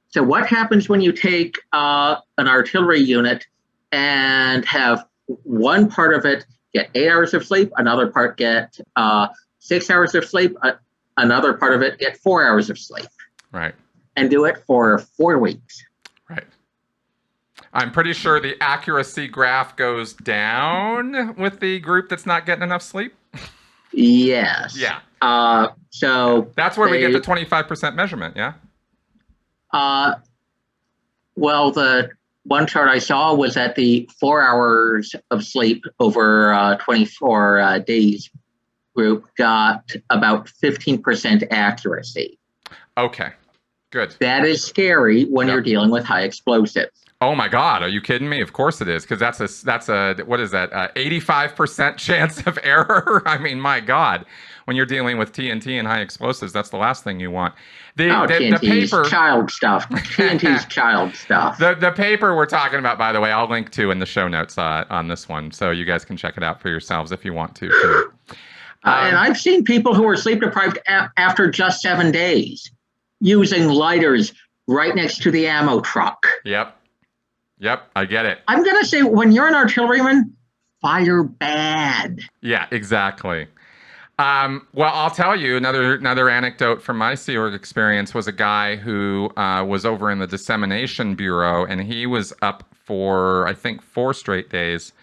[SPEAKER 2] So what happens when you take an artillery unit and have one part of it get 8 hours of sleep, another part get 6 hours of sleep, another part of it get 4 hours of sleep?
[SPEAKER 1] Right.
[SPEAKER 2] And do it for 4 weeks.
[SPEAKER 1] Right. I'm pretty sure the accuracy graph goes down with the group that's not getting enough sleep.
[SPEAKER 2] Yes.
[SPEAKER 1] Yeah.
[SPEAKER 2] So
[SPEAKER 1] that's where we get the 25% measurement. Yeah.
[SPEAKER 2] Well, the one chart I saw was that the 4 hours of sleep over 24 days group got about 15% accuracy.
[SPEAKER 1] Okay. Good.
[SPEAKER 2] That is scary when you're dealing with high explosives.
[SPEAKER 1] Oh my God, are you kidding me? Of course it is, because that's a what is that? 85% chance of error. I mean, my God, when you're dealing with TNT and high explosives, that's the last thing you want.
[SPEAKER 2] TNT's
[SPEAKER 1] the paper,
[SPEAKER 2] child stuff. TNT's child stuff.
[SPEAKER 1] The paper we're talking about, by the way, I'll link to in the show notes on this one, so you guys can check it out for yourselves if you want to. Too.
[SPEAKER 2] And I've seen people who were sleep deprived after just 7 days, using lighters right next to the ammo truck.
[SPEAKER 1] Yep, I get it.
[SPEAKER 2] I'm going to say, when you're an artilleryman, fire bad.
[SPEAKER 1] Yeah, exactly. Well, I'll tell you another anecdote from my Sea Org experience was a guy who was over in the Dissemination Bureau, and he was up for, I think, 4 straight days.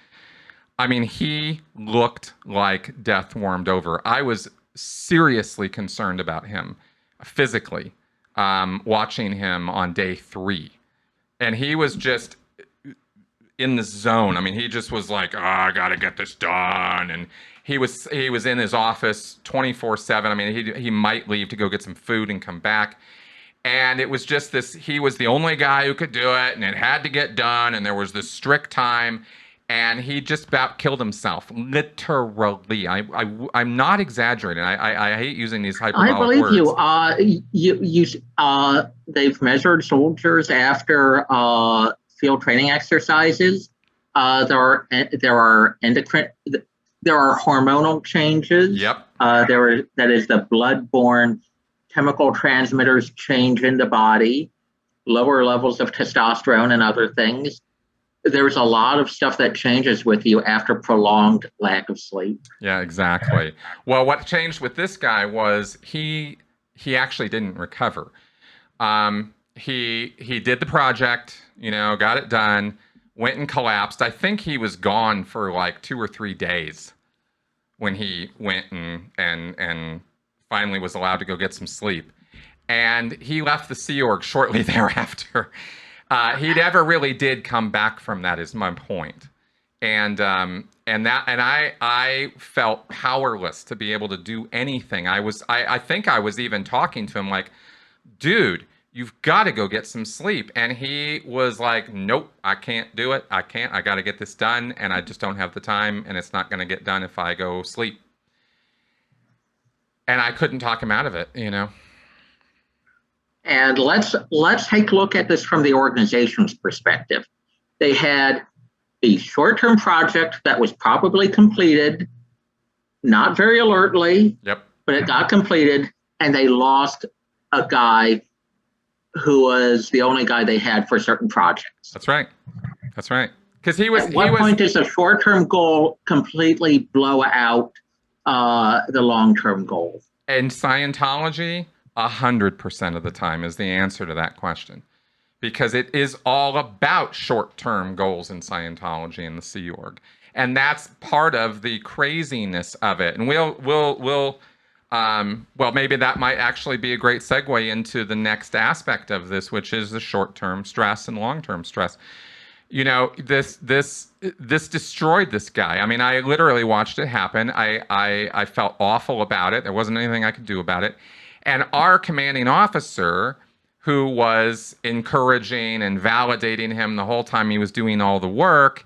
[SPEAKER 1] I mean, he looked like death warmed over. I was seriously concerned about him physically, watching him on day 3. And he was just in the zone. I mean, he just was like, I gotta get this done. And he was in his office 24/7. I mean, he might leave to go get some food and come back. And it was just this, he was the only guy who could do it, and it had to get done, and there was this strict time, and he just about killed himself, literally. I'm not exaggerating. I hate using these hyperbolic words.
[SPEAKER 2] I believe you. They've measured soldiers after field training exercises. There are hormonal changes.
[SPEAKER 1] Yep.
[SPEAKER 2] That is the blood-borne chemical transmitters change in the body, lower levels of testosterone and other things. There's a lot of stuff that changes with you after prolonged lack of sleep.
[SPEAKER 1] Yeah, exactly. Well, what changed with this guy was he actually didn't recover. He did the project, got it done, went and collapsed. I think he was gone for like 2 or 3 days when he went and finally was allowed to go get some sleep. And he left the Sea Org shortly thereafter. He never really did come back from that, is my point. And I felt powerless to be able to do anything. I think I was even talking to him like, dude, you've got to go get some sleep. And he was like, nope, I can't do it. I can't. I got to get this done. And I just don't have the time. And it's not going to get done if I go sleep. And I couldn't talk him out of it, you know.
[SPEAKER 2] And let's take a look at this from the organization's perspective. They had a short-term project that was probably completed, not very alertly,
[SPEAKER 1] Yep.
[SPEAKER 2] but it got completed, and they lost a guy who was the only guy they had for certain projects.
[SPEAKER 1] That's right. That's right. Because he was.
[SPEAKER 2] At what point does a short-term goal completely blow out the long-term goal?
[SPEAKER 1] And Scientology, 100% of the time is the answer to that question, because it is all about short-term goals in Scientology and the Sea Org, and that's part of the craziness of it. And well, maybe that might actually be a great segue into the next aspect of this, which is the short-term stress and long-term stress. You know, this destroyed this guy. I mean, I literally watched it happen. I felt awful about it. There wasn't anything I could do about it. And our commanding officer, who was encouraging and validating him the whole time he was doing all the work,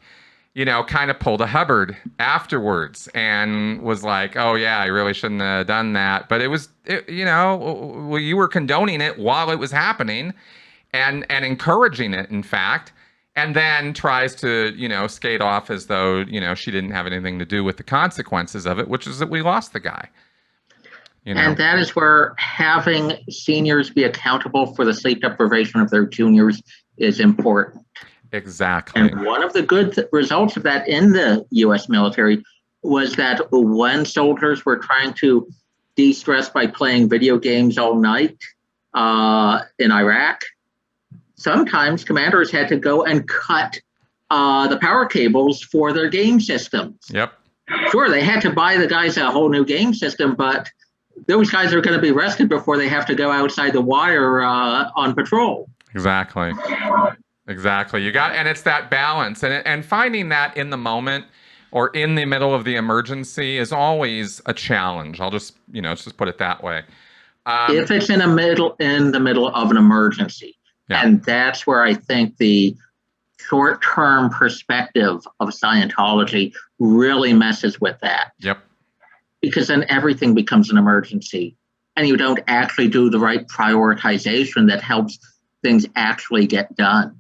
[SPEAKER 1] you know, kind of pulled a Hubbard afterwards and was like, oh yeah, I really shouldn't have done that. But you know, well, you were condoning it while it was happening and encouraging it, in fact. And then tries to, you know, skate off as though, you know, she didn't have anything to do with the consequences of it, which is that we lost the guy. You know?
[SPEAKER 2] And that is where having seniors be accountable for the sleep deprivation of their juniors is important.
[SPEAKER 1] Exactly.
[SPEAKER 2] And one of the good results of that in the U.S. military was that when soldiers were trying to de-stress by playing video games all night in Iraq, sometimes commanders had to go and cut the power cables for their game systems.
[SPEAKER 1] Yep.
[SPEAKER 2] Sure, they had to buy the guys a whole new game system, but those guys are going to be rested before they have to go outside the wire on patrol.
[SPEAKER 1] Exactly. Exactly. And it's that balance, and finding that in the moment or in the middle of the emergency is always a challenge. Let's just put it that way.
[SPEAKER 2] If it's in the middle of an emergency. Yeah. And that's where I think the short-term perspective of Scientology really messes with that.
[SPEAKER 1] Yep.
[SPEAKER 2] Because then everything becomes an emergency, and you don't actually do the right prioritization that helps things actually get done.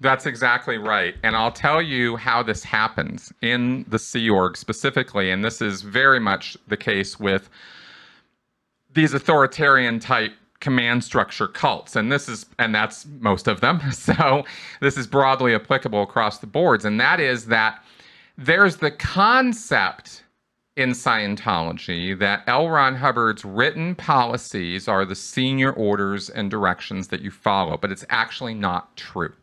[SPEAKER 1] That's exactly right. And I'll tell you how this happens in the Sea Org specifically, and this is very much the case with these authoritarian type command structure cults, and that's most of them. So this is broadly applicable across the boards, and that is that there's the concept in Scientology that L. Ron Hubbard's written policies are the senior orders and directions that you follow, but it's actually not true.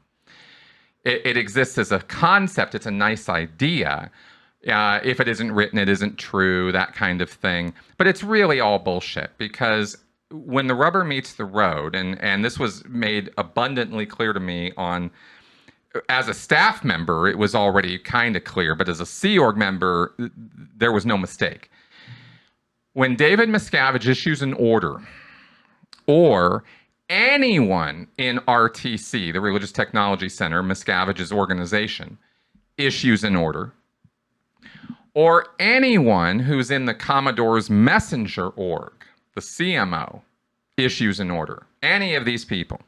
[SPEAKER 1] It exists as a concept. It's a nice idea. If it isn't written, it isn't true, that kind of thing. But it's really all bullshit, because when the rubber meets the road, and this was made abundantly clear to me as a staff member, it was already kind of clear, but as a Sea Org member, there was no mistake. When David Miscavige issues an order, or anyone in RTC, the Religious Technology Center, Miscavige's organization, issues an order, or anyone who's in the Commodore's messenger org, the CMO, issues an order, any of these people,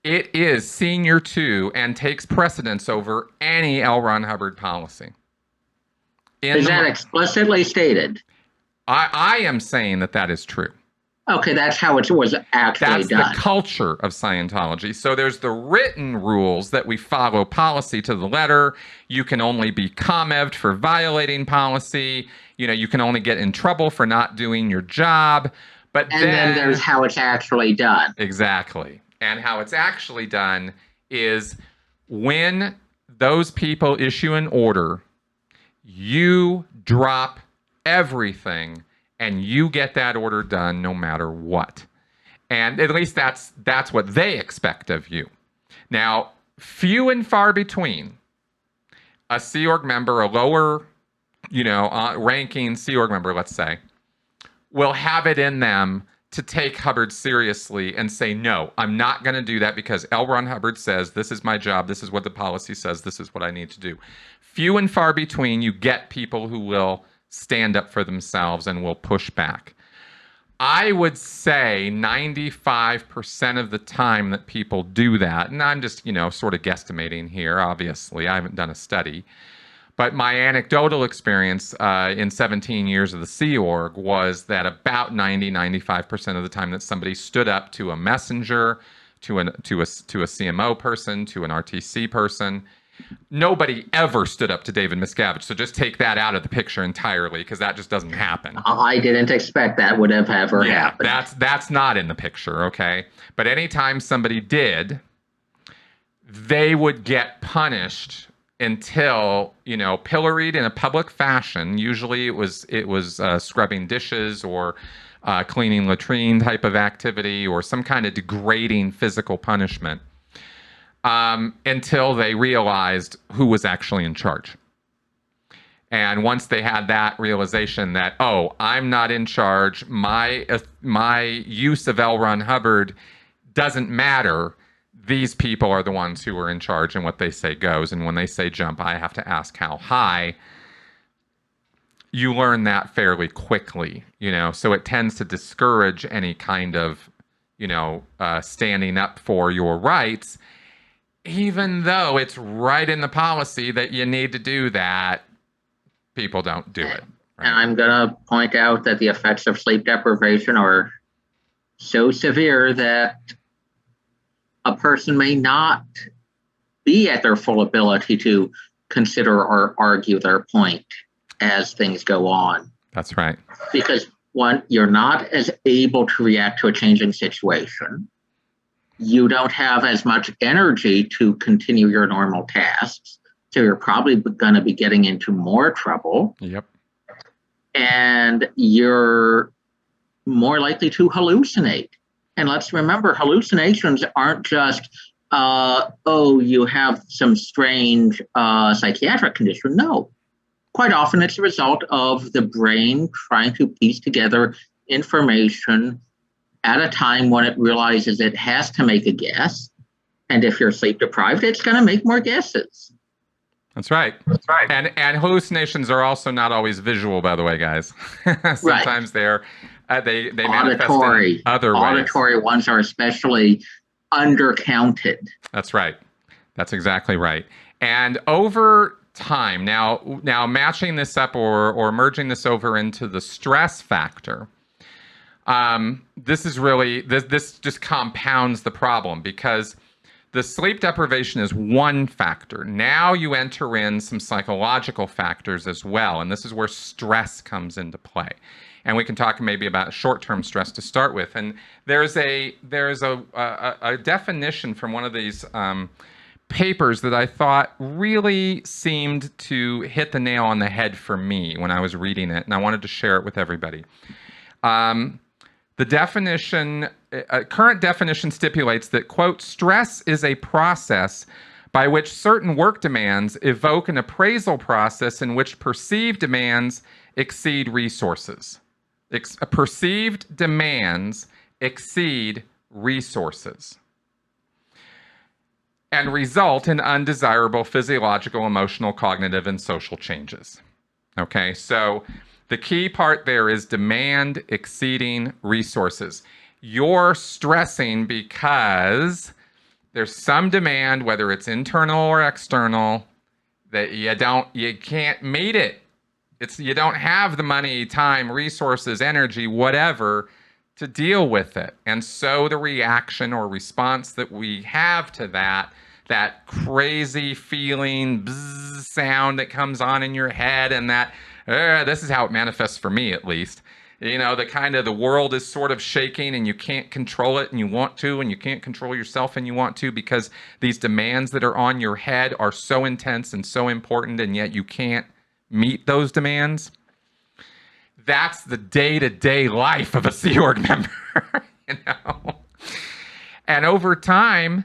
[SPEAKER 1] it is senior to and takes precedence over any L. Ron Hubbard policy.
[SPEAKER 2] Is that explicitly stated?
[SPEAKER 1] I am saying that is true.
[SPEAKER 2] Okay, that's how it was actually done.
[SPEAKER 1] That's the culture of Scientology. So there's the written rules that we follow policy to the letter. You can only be commeved for violating policy. You know, you can only get in trouble for not doing your job. But
[SPEAKER 2] then there's how it's actually done.
[SPEAKER 1] Exactly. And how it's actually done is when those people issue an order, you drop everything and you get that order done no matter what. And at least that's what they expect of you. Now, few and far between, a Sea Org member, a lower, ranking Sea Org member, let's say, will have it in them to take Hubbard seriously and say, no, I'm not going to do that because L. Ron Hubbard says, this is my job, this is what the policy says, this is what I need to do. Few and far between, you get people who will stand up for themselves and will push back. I would say 95% of the time that people do that, and I'm just, sort of guesstimating here, obviously, I haven't done a study, but my anecdotal experience in 17 years of the Sea Org was that about 95% of the time that somebody stood up to a messenger, to a CMO person, to an RTC person, nobody ever stood up to David Miscavige. So just take that out of the picture entirely, because that just doesn't happen.
[SPEAKER 2] I didn't expect that would have ever happened.
[SPEAKER 1] That's not in the picture, okay? But anytime somebody did, they would get punished until, pilloried in a public fashion. Usually it was scrubbing dishes or cleaning latrine type of activity or some kind of degrading physical punishment. Until they realized who was actually in charge. And once they had that realization that, oh, I'm not in charge, my use of L. Ron Hubbard doesn't matter, these people are the ones who are in charge and what they say goes. And when they say jump, I have to ask how high. You learn that fairly quickly, so it tends to discourage any kind of, standing up for your rights. Even though it's right in the policy that you need to do that, people don't do it. Right?
[SPEAKER 2] And I'm going to point out that the effects of sleep deprivation are so severe that a person may not be at their full ability to consider or argue their point as things go on.
[SPEAKER 1] That's right.
[SPEAKER 2] Because one, you're not as able to react to a changing situation. You don't have as much energy to continue your normal tasks. So you're probably going to be getting into more trouble.
[SPEAKER 1] Yep.
[SPEAKER 2] And you're more likely to hallucinate. And let's remember, hallucinations aren't just, you have some strange psychiatric condition. No. Quite often it's a result of the brain trying to piece together information at a time when it realizes it has to make a guess. And if you're sleep deprived, it's going to make more guesses.
[SPEAKER 1] That's right. That's right. And hallucinations are also not always visual, by the way, guys. Sometimes they're they manifest in other ways.
[SPEAKER 2] Auditory ones are especially undercounted.
[SPEAKER 1] That's right. That's exactly right. And over time, now matching this up or merging this over into the stress factor, this just compounds the problem, because the sleep deprivation is one factor. Now you enter in some psychological factors as well, and this is where stress comes into play. And we can talk maybe about short-term stress to start with. And there's a definition from one of these papers that I thought really seemed to hit the nail on the head for me when I was reading it, and I wanted to share it with everybody. The definition, current definition stipulates that, quote, stress is a process by which certain work demands evoke an appraisal process in which perceived demands exceed resources. Perceived demands exceed resources and result in undesirable physiological, emotional, cognitive, and social changes. Okay, so the key part there is demand exceeding resources. You're stressing because there's some demand, whether it's internal or external, that you can't meet it. You don't have the money, time, resources, energy, whatever, to deal with it. And so the reaction or response that we have to that crazy feeling, bzz sound that comes on in your head, and that, this is how it manifests for me at least, You know, the kind of the world is sort of shaking and you can't control it and you want to, and you can't control yourself and you want to, because these demands that are on your head are so intense and so important, and yet you can't meet those demands. That's the day-to-day life of a Sea Org member, you know? And over time,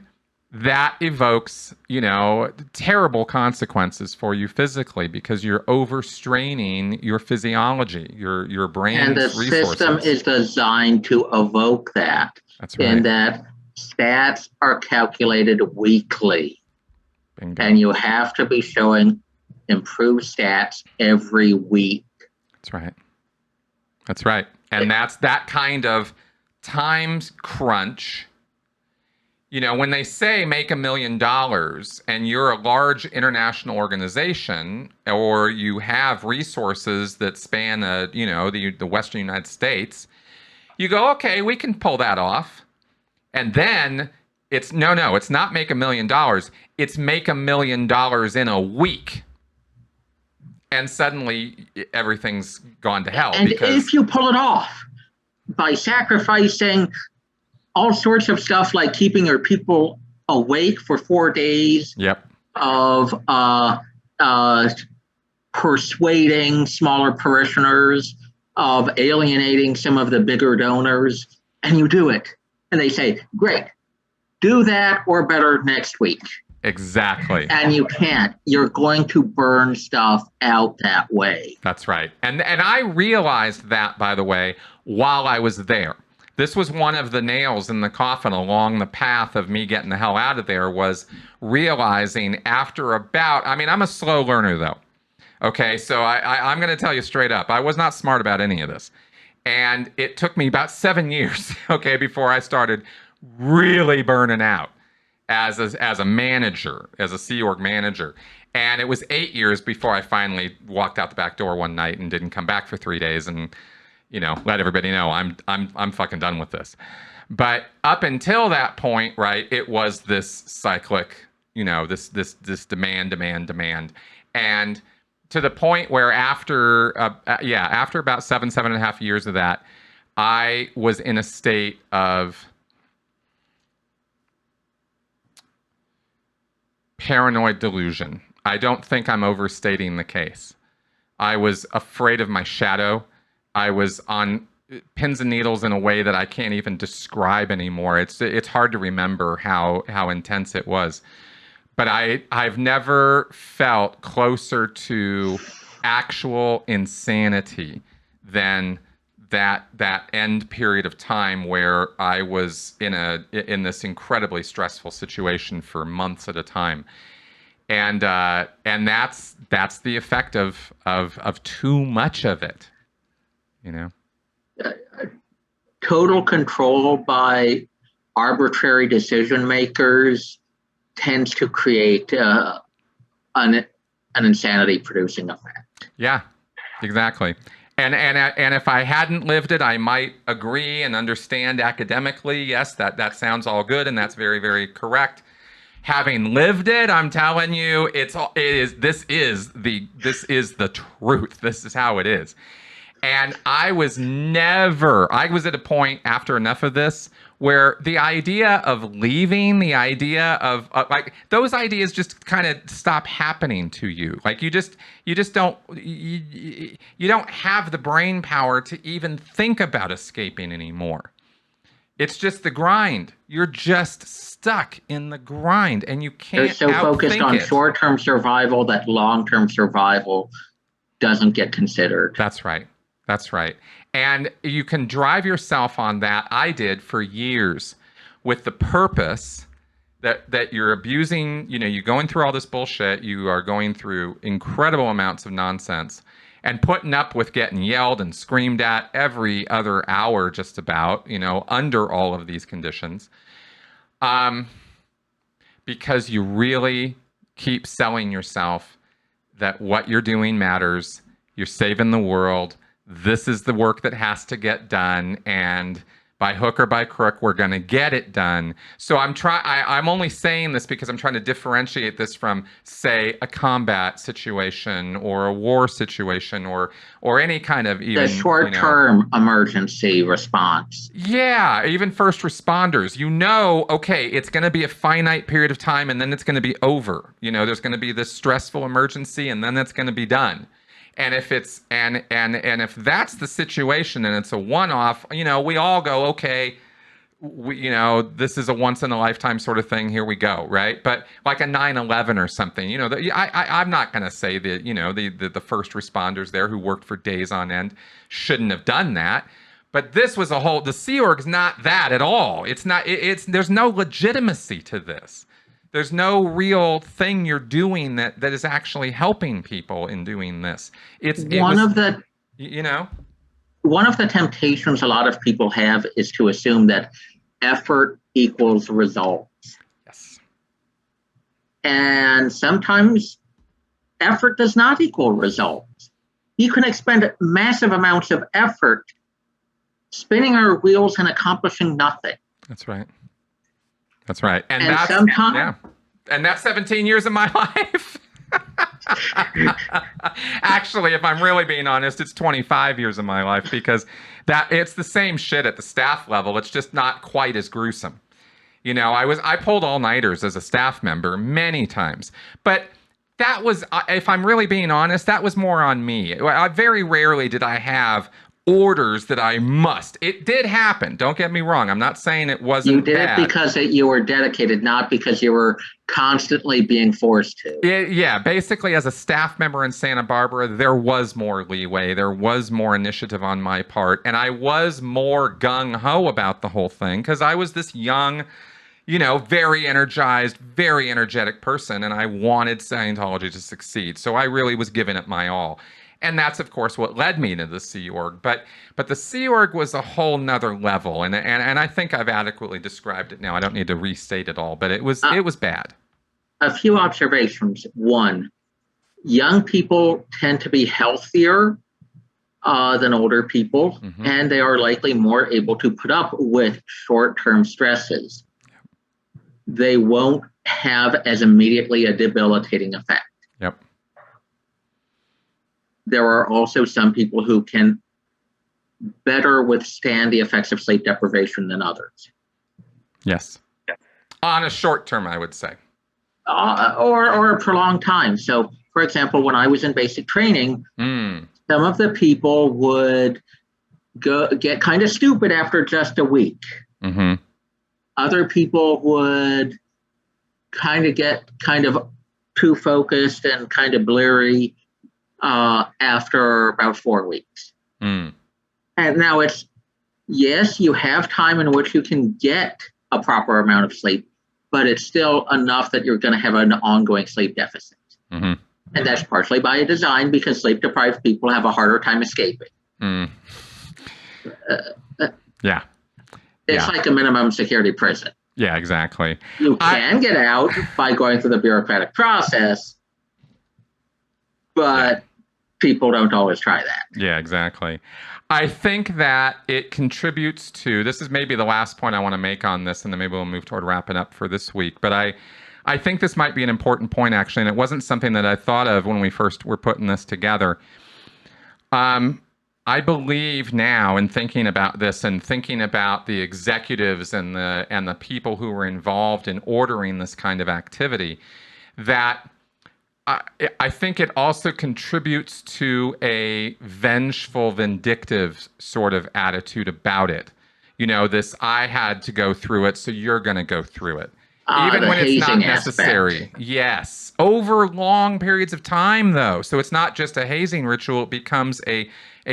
[SPEAKER 1] that evokes, you know, terrible consequences for you physically, because you're overstraining your physiology, your brain's
[SPEAKER 2] and the
[SPEAKER 1] resources.
[SPEAKER 2] system is designed to evoke that.
[SPEAKER 1] That's right.
[SPEAKER 2] In that stats are calculated weekly.
[SPEAKER 1] Bingo.
[SPEAKER 2] And you have to be showing improved stats every week.
[SPEAKER 1] That's right. That's right. And that's that kind of times crunch. You know, when they say make $1 million and you're a large international organization, or you have resources that span the Western United States, you go, okay, we can pull that off. And then it's no, it's not make $1 million. It's make $1 million in a week. And suddenly everything's gone to hell.
[SPEAKER 2] And
[SPEAKER 1] because
[SPEAKER 2] if you pull it off by sacrificing all sorts of stuff, like keeping your people awake for 4 days,
[SPEAKER 1] yep,
[SPEAKER 2] of persuading smaller parishioners, of alienating some of the bigger donors, and you do it. And they say, great, do that or better next week.
[SPEAKER 1] Exactly.
[SPEAKER 2] And you can't. You're going to burn stuff out that way.
[SPEAKER 1] That's right. And I realized that, by the way, while I was there. This was one of the nails in the coffin along the path of me getting the hell out of there, was realizing after about, I mean, I'm a slow learner though. Okay, so I'm going to tell you straight up, I was not smart about any of this. And it took me about 7 years, okay, before I started really burning out as a manager, as a Sea Org manager. And it was 8 years before I finally walked out the back door one night and didn't come back for 3 days and, you know, let everybody know I'm fucking done with this. But up until that point, right, it was this cyclic, you know, this demand. And to the point where after about 7.5 years of that, I was in a state of paranoid delusion. I don't think I'm overstating the case. I was afraid of my shadow. I was on pins and needles in a way that I can't even describe anymore. It's hard to remember how intense it was. But I've never felt closer to actual insanity than that end period of time where I was in this incredibly stressful situation for months at a time. And that's the effect of too much of it, you know.
[SPEAKER 2] Total control by arbitrary decision makers tends to create an insanity producing effect.
[SPEAKER 1] Yeah, exactly. And if I hadn't lived it, I might agree and understand academically. Yes, that sounds all good, and that's very, very correct. Having lived it, I'm telling you, this is the truth. This is how it is. And I was at a point after enough of this where the idea of leaving, the idea of like those ideas just kind of stop happening to you. Like you don't have the brain power to even think about escaping anymore. It's just the grind. You're just stuck in the grind, and you can't.
[SPEAKER 2] They're so focused on short-term survival that long-term survival doesn't get considered.
[SPEAKER 1] That's right. That's right. And you can drive yourself on that. I did for years with the purpose that you're abusing, you know, you're going through all this bullshit. You are going through incredible amounts of nonsense and putting up with getting yelled and screamed at every other hour, just about, you know, under all of these conditions. Because you really keep selling yourself that what you're doing matters. You're saving the world. This is the work that has to get done. And By hook or by crook, we're going to get it done. So I'm only saying this because I'm trying to differentiate this from, say, a combat situation or a war situation or any kind of even
[SPEAKER 2] the short-term emergency response.
[SPEAKER 1] Yeah, even first responders. Okay, it's going to be a finite period of time and then it's going to be over. There's going to be this stressful emergency and then it's going to be done. And if it's and if that's the situation and it's a one-off, we all go, okay, this is a once in a lifetime sort of thing. Here we go, right? But like a 9/11 or something, I'm not going to say that the first responders there who worked for days on end shouldn't have done that. But this was the Sea Org's not that at all. It's not. There's no legitimacy to this. There's no real thing you're doing that is actually helping people in doing this. One of the
[SPEAKER 2] temptations a lot of people have is to assume that effort equals results.
[SPEAKER 1] Yes.
[SPEAKER 2] And sometimes effort does not equal results. You can expend massive amounts of effort spinning our wheels and accomplishing nothing.
[SPEAKER 1] That's right. That's right. And that's 17 years of my life. Actually, if I'm really being honest, it's 25 years of my life because it's the same shit at the staff level. It's just not quite as gruesome. I pulled all-nighters as a staff member many times, but that was, if I'm really being honest, that was more on me. Very rarely did I have orders that I must. It did happen. Don't get me wrong. I'm not saying it wasn't.
[SPEAKER 2] You did
[SPEAKER 1] bad.
[SPEAKER 2] It because you were dedicated, not because you were constantly being forced to.
[SPEAKER 1] Yeah. Basically, as a staff member in Santa Barbara, there was more leeway. There was more initiative on my part. And I was more gung-ho about the whole thing because I was this young, very energized, very energetic person. And I wanted Scientology to succeed. So I really was giving it my all. And that's, of course, what led me to the Sea Org. But the Sea Org was a whole nother level. And I think I've adequately described it now. I don't need to restate it all, but it was bad.
[SPEAKER 2] A few observations. One, young people tend to be healthier than older people, and they are likely more able to put up with short-term stresses. They won't have as immediately a debilitating effect.
[SPEAKER 1] Yep.
[SPEAKER 2] There are also some people who can better withstand the effects of sleep deprivation than others.
[SPEAKER 1] Yes. On a short term, I would say.
[SPEAKER 2] Or a prolonged time. So, for example, when I was in basic training, some of the people would get kind of stupid after just a week. Other people would get too focused and kind of blurry after about 4 weeks. And now yes, you have time in which you can get a proper amount of sleep, but it's still enough that you're going to have an ongoing sleep deficit. And that's partially by design because sleep-deprived people have a harder time escaping.
[SPEAKER 1] Yeah.
[SPEAKER 2] It's like a minimum security prison.
[SPEAKER 1] Yeah, exactly.
[SPEAKER 2] You can get out by going through the bureaucratic process, but people don't always try that.
[SPEAKER 1] Yeah, exactly. I think that it contributes to, this is maybe the last point I want to make on this, and then maybe we'll move toward wrapping up for this week. But I think this might be an important point, actually, and it wasn't something that I thought of when we first were putting this together. I believe now, in thinking about this and thinking about the executives and the people who were involved in ordering this kind of activity, that I think it also contributes to a vengeful, vindictive sort of attitude about it. This, I had to go through it, so you're going to go through it. Even when it's not necessary. Aspect. Yes. Over long periods of time, though. So it's not just a hazing ritual. It becomes a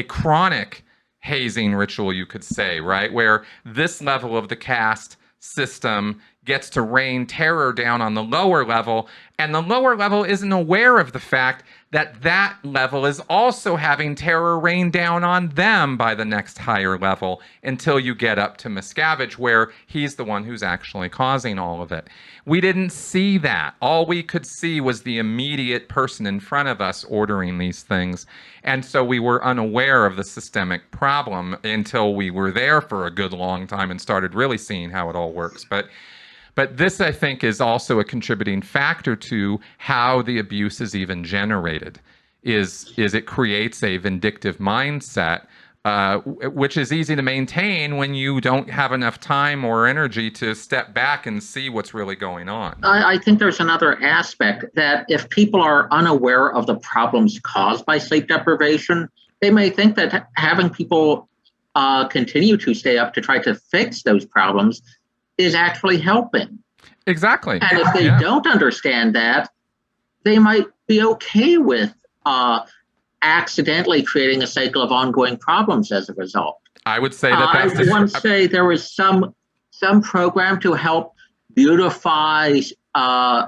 [SPEAKER 1] chronic hazing ritual, you could say, right? Where this level of the caste system gets to rain terror down on the lower level, and the lower level isn't aware of the fact that that level is also having terror rain down on them by the next higher level until you get up to Miscavige, where he's the one who's actually causing all of it. We didn't see that. All we could see was the immediate person in front of us ordering these things. And so we were unaware of the systemic problem until we were there for a good long time and started really seeing how it all works. But this, I think, is also a contributing factor to how the abuse is even generated, is it creates a vindictive mindset, which is easy to maintain when you don't have enough time or energy to step back and see what's really going on.
[SPEAKER 2] I think there's another aspect that if people are unaware of the problems caused by sleep deprivation, they may think that having people continue to stay up to try to fix those problems is actually helping.
[SPEAKER 1] Exactly.
[SPEAKER 2] And if they don't understand that, they might be okay with accidentally creating a cycle of ongoing problems as a result.
[SPEAKER 1] I would say that that's
[SPEAKER 2] I once say there was some program to help beautify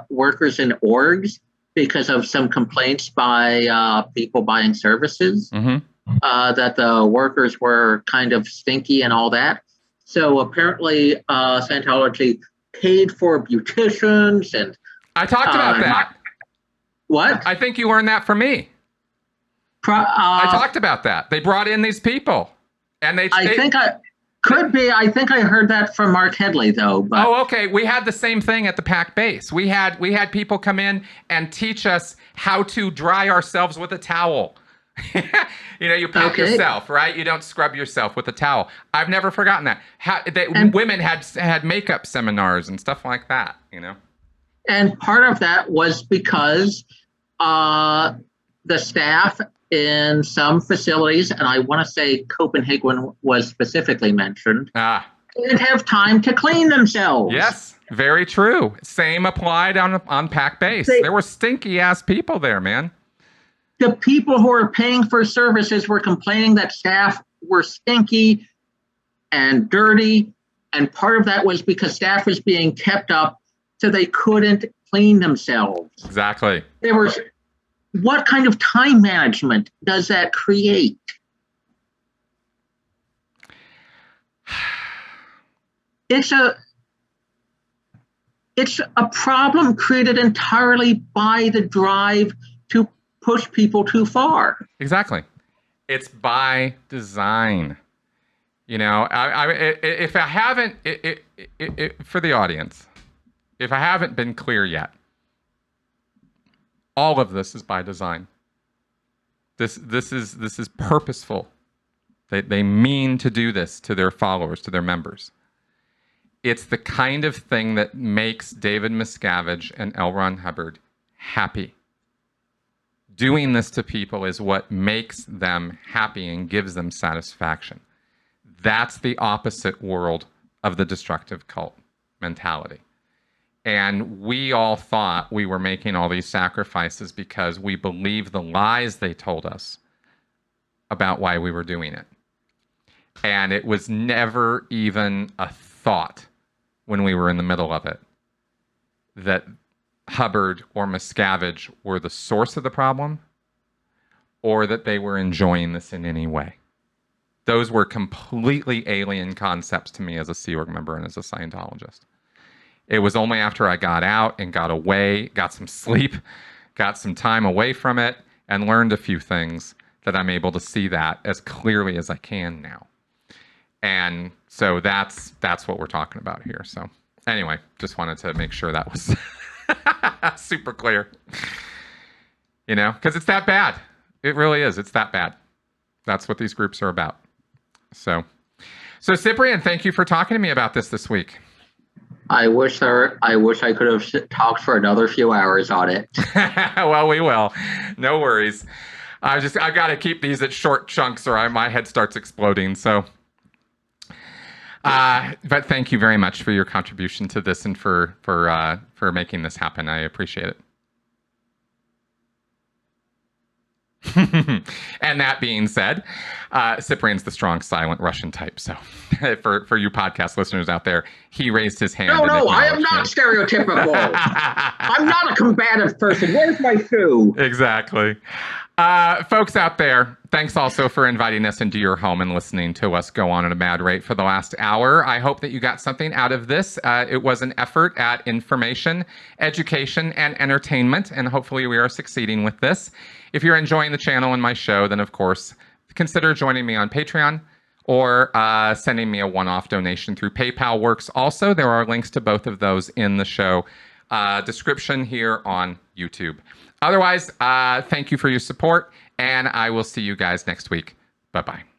[SPEAKER 2] workers in orgs because of some complaints by people buying services, that the workers were kind of stinky and all that. So apparently Scientology paid for beauticians and...
[SPEAKER 1] I talked about that.
[SPEAKER 2] What?
[SPEAKER 1] I think you learned that from me. I talked about that. They brought in these people. And I think I heard that from Mark Headley, though. But. Oh, okay. We had the same thing at the PAC base. We had people come in and teach us how to dry ourselves with a towel. You pat yourself, right? You don't scrub yourself with a towel. I've never forgotten that. Women had makeup seminars and stuff like that,
[SPEAKER 2] And part of that was because the staff in some facilities, and I want to say Copenhagen was specifically mentioned, didn't have time to clean themselves.
[SPEAKER 1] Yes, very true. Same applied on PAC base. There were stinky ass people there, man.
[SPEAKER 2] The people who were paying for services were complaining that staff were stinky and dirty. And part of that was because staff was being kept up so they couldn't clean themselves.
[SPEAKER 1] Exactly.
[SPEAKER 2] What kind of time management does that create? It's a problem created entirely by the drive to push people too far.
[SPEAKER 1] Exactly. It's by design. If I haven't, for the audience, if I haven't been clear yet, all of this is by design. This is purposeful. They mean to do this to their followers, to their members. It's the kind of thing that makes David Miscavige and L. Ron Hubbard happy. Doing this to people is what makes them happy and gives them satisfaction. That's the opposite world of the destructive cult mentality. And we all thought we were making all these sacrifices because we believed the lies they told us about why we were doing it. And it was never even a thought when we were in the middle of it that Hubbard or Miscavige were the source of the problem or that they were enjoying this in any way. Those were completely alien concepts to me as a Sea Org member and as a Scientologist. It was only after I got out and got away, got some sleep, got some time away from it, and learned a few things that I'm able to see that as clearly as I can now. And so that's what we're talking about here. So anyway, just wanted to make sure that was super clear. Because it's that bad. It really is. It's that bad. That's what these groups are about. So Ciprian, thank you for talking to me about this week.
[SPEAKER 2] I wish I could have talked for another few hours on it.
[SPEAKER 1] Well, we will. No worries. I've got to keep these at short chunks or my head starts exploding. So, but thank you very much for your contribution to this and for making this happen. I appreciate it. And that being said, Ciprian's the strong, silent Russian type. So for you podcast listeners out there, he raised his hand.
[SPEAKER 2] No, I am not stereotypical. I'm not a combative person. Where's my shoe?
[SPEAKER 1] Exactly. Folks out there, thanks also for inviting us into your home and listening to us go on at a mad rate for the last hour. I hope that you got something out of this. It was an effort at information, education, and entertainment, and hopefully we are succeeding with this. If you're enjoying the channel and my show, then of course, consider joining me on Patreon or sending me a one-off donation through PayPal works. Also, there are links to both of those in the show description here on YouTube. Otherwise, thank you for your support, and I will see you guys next week. Bye-bye.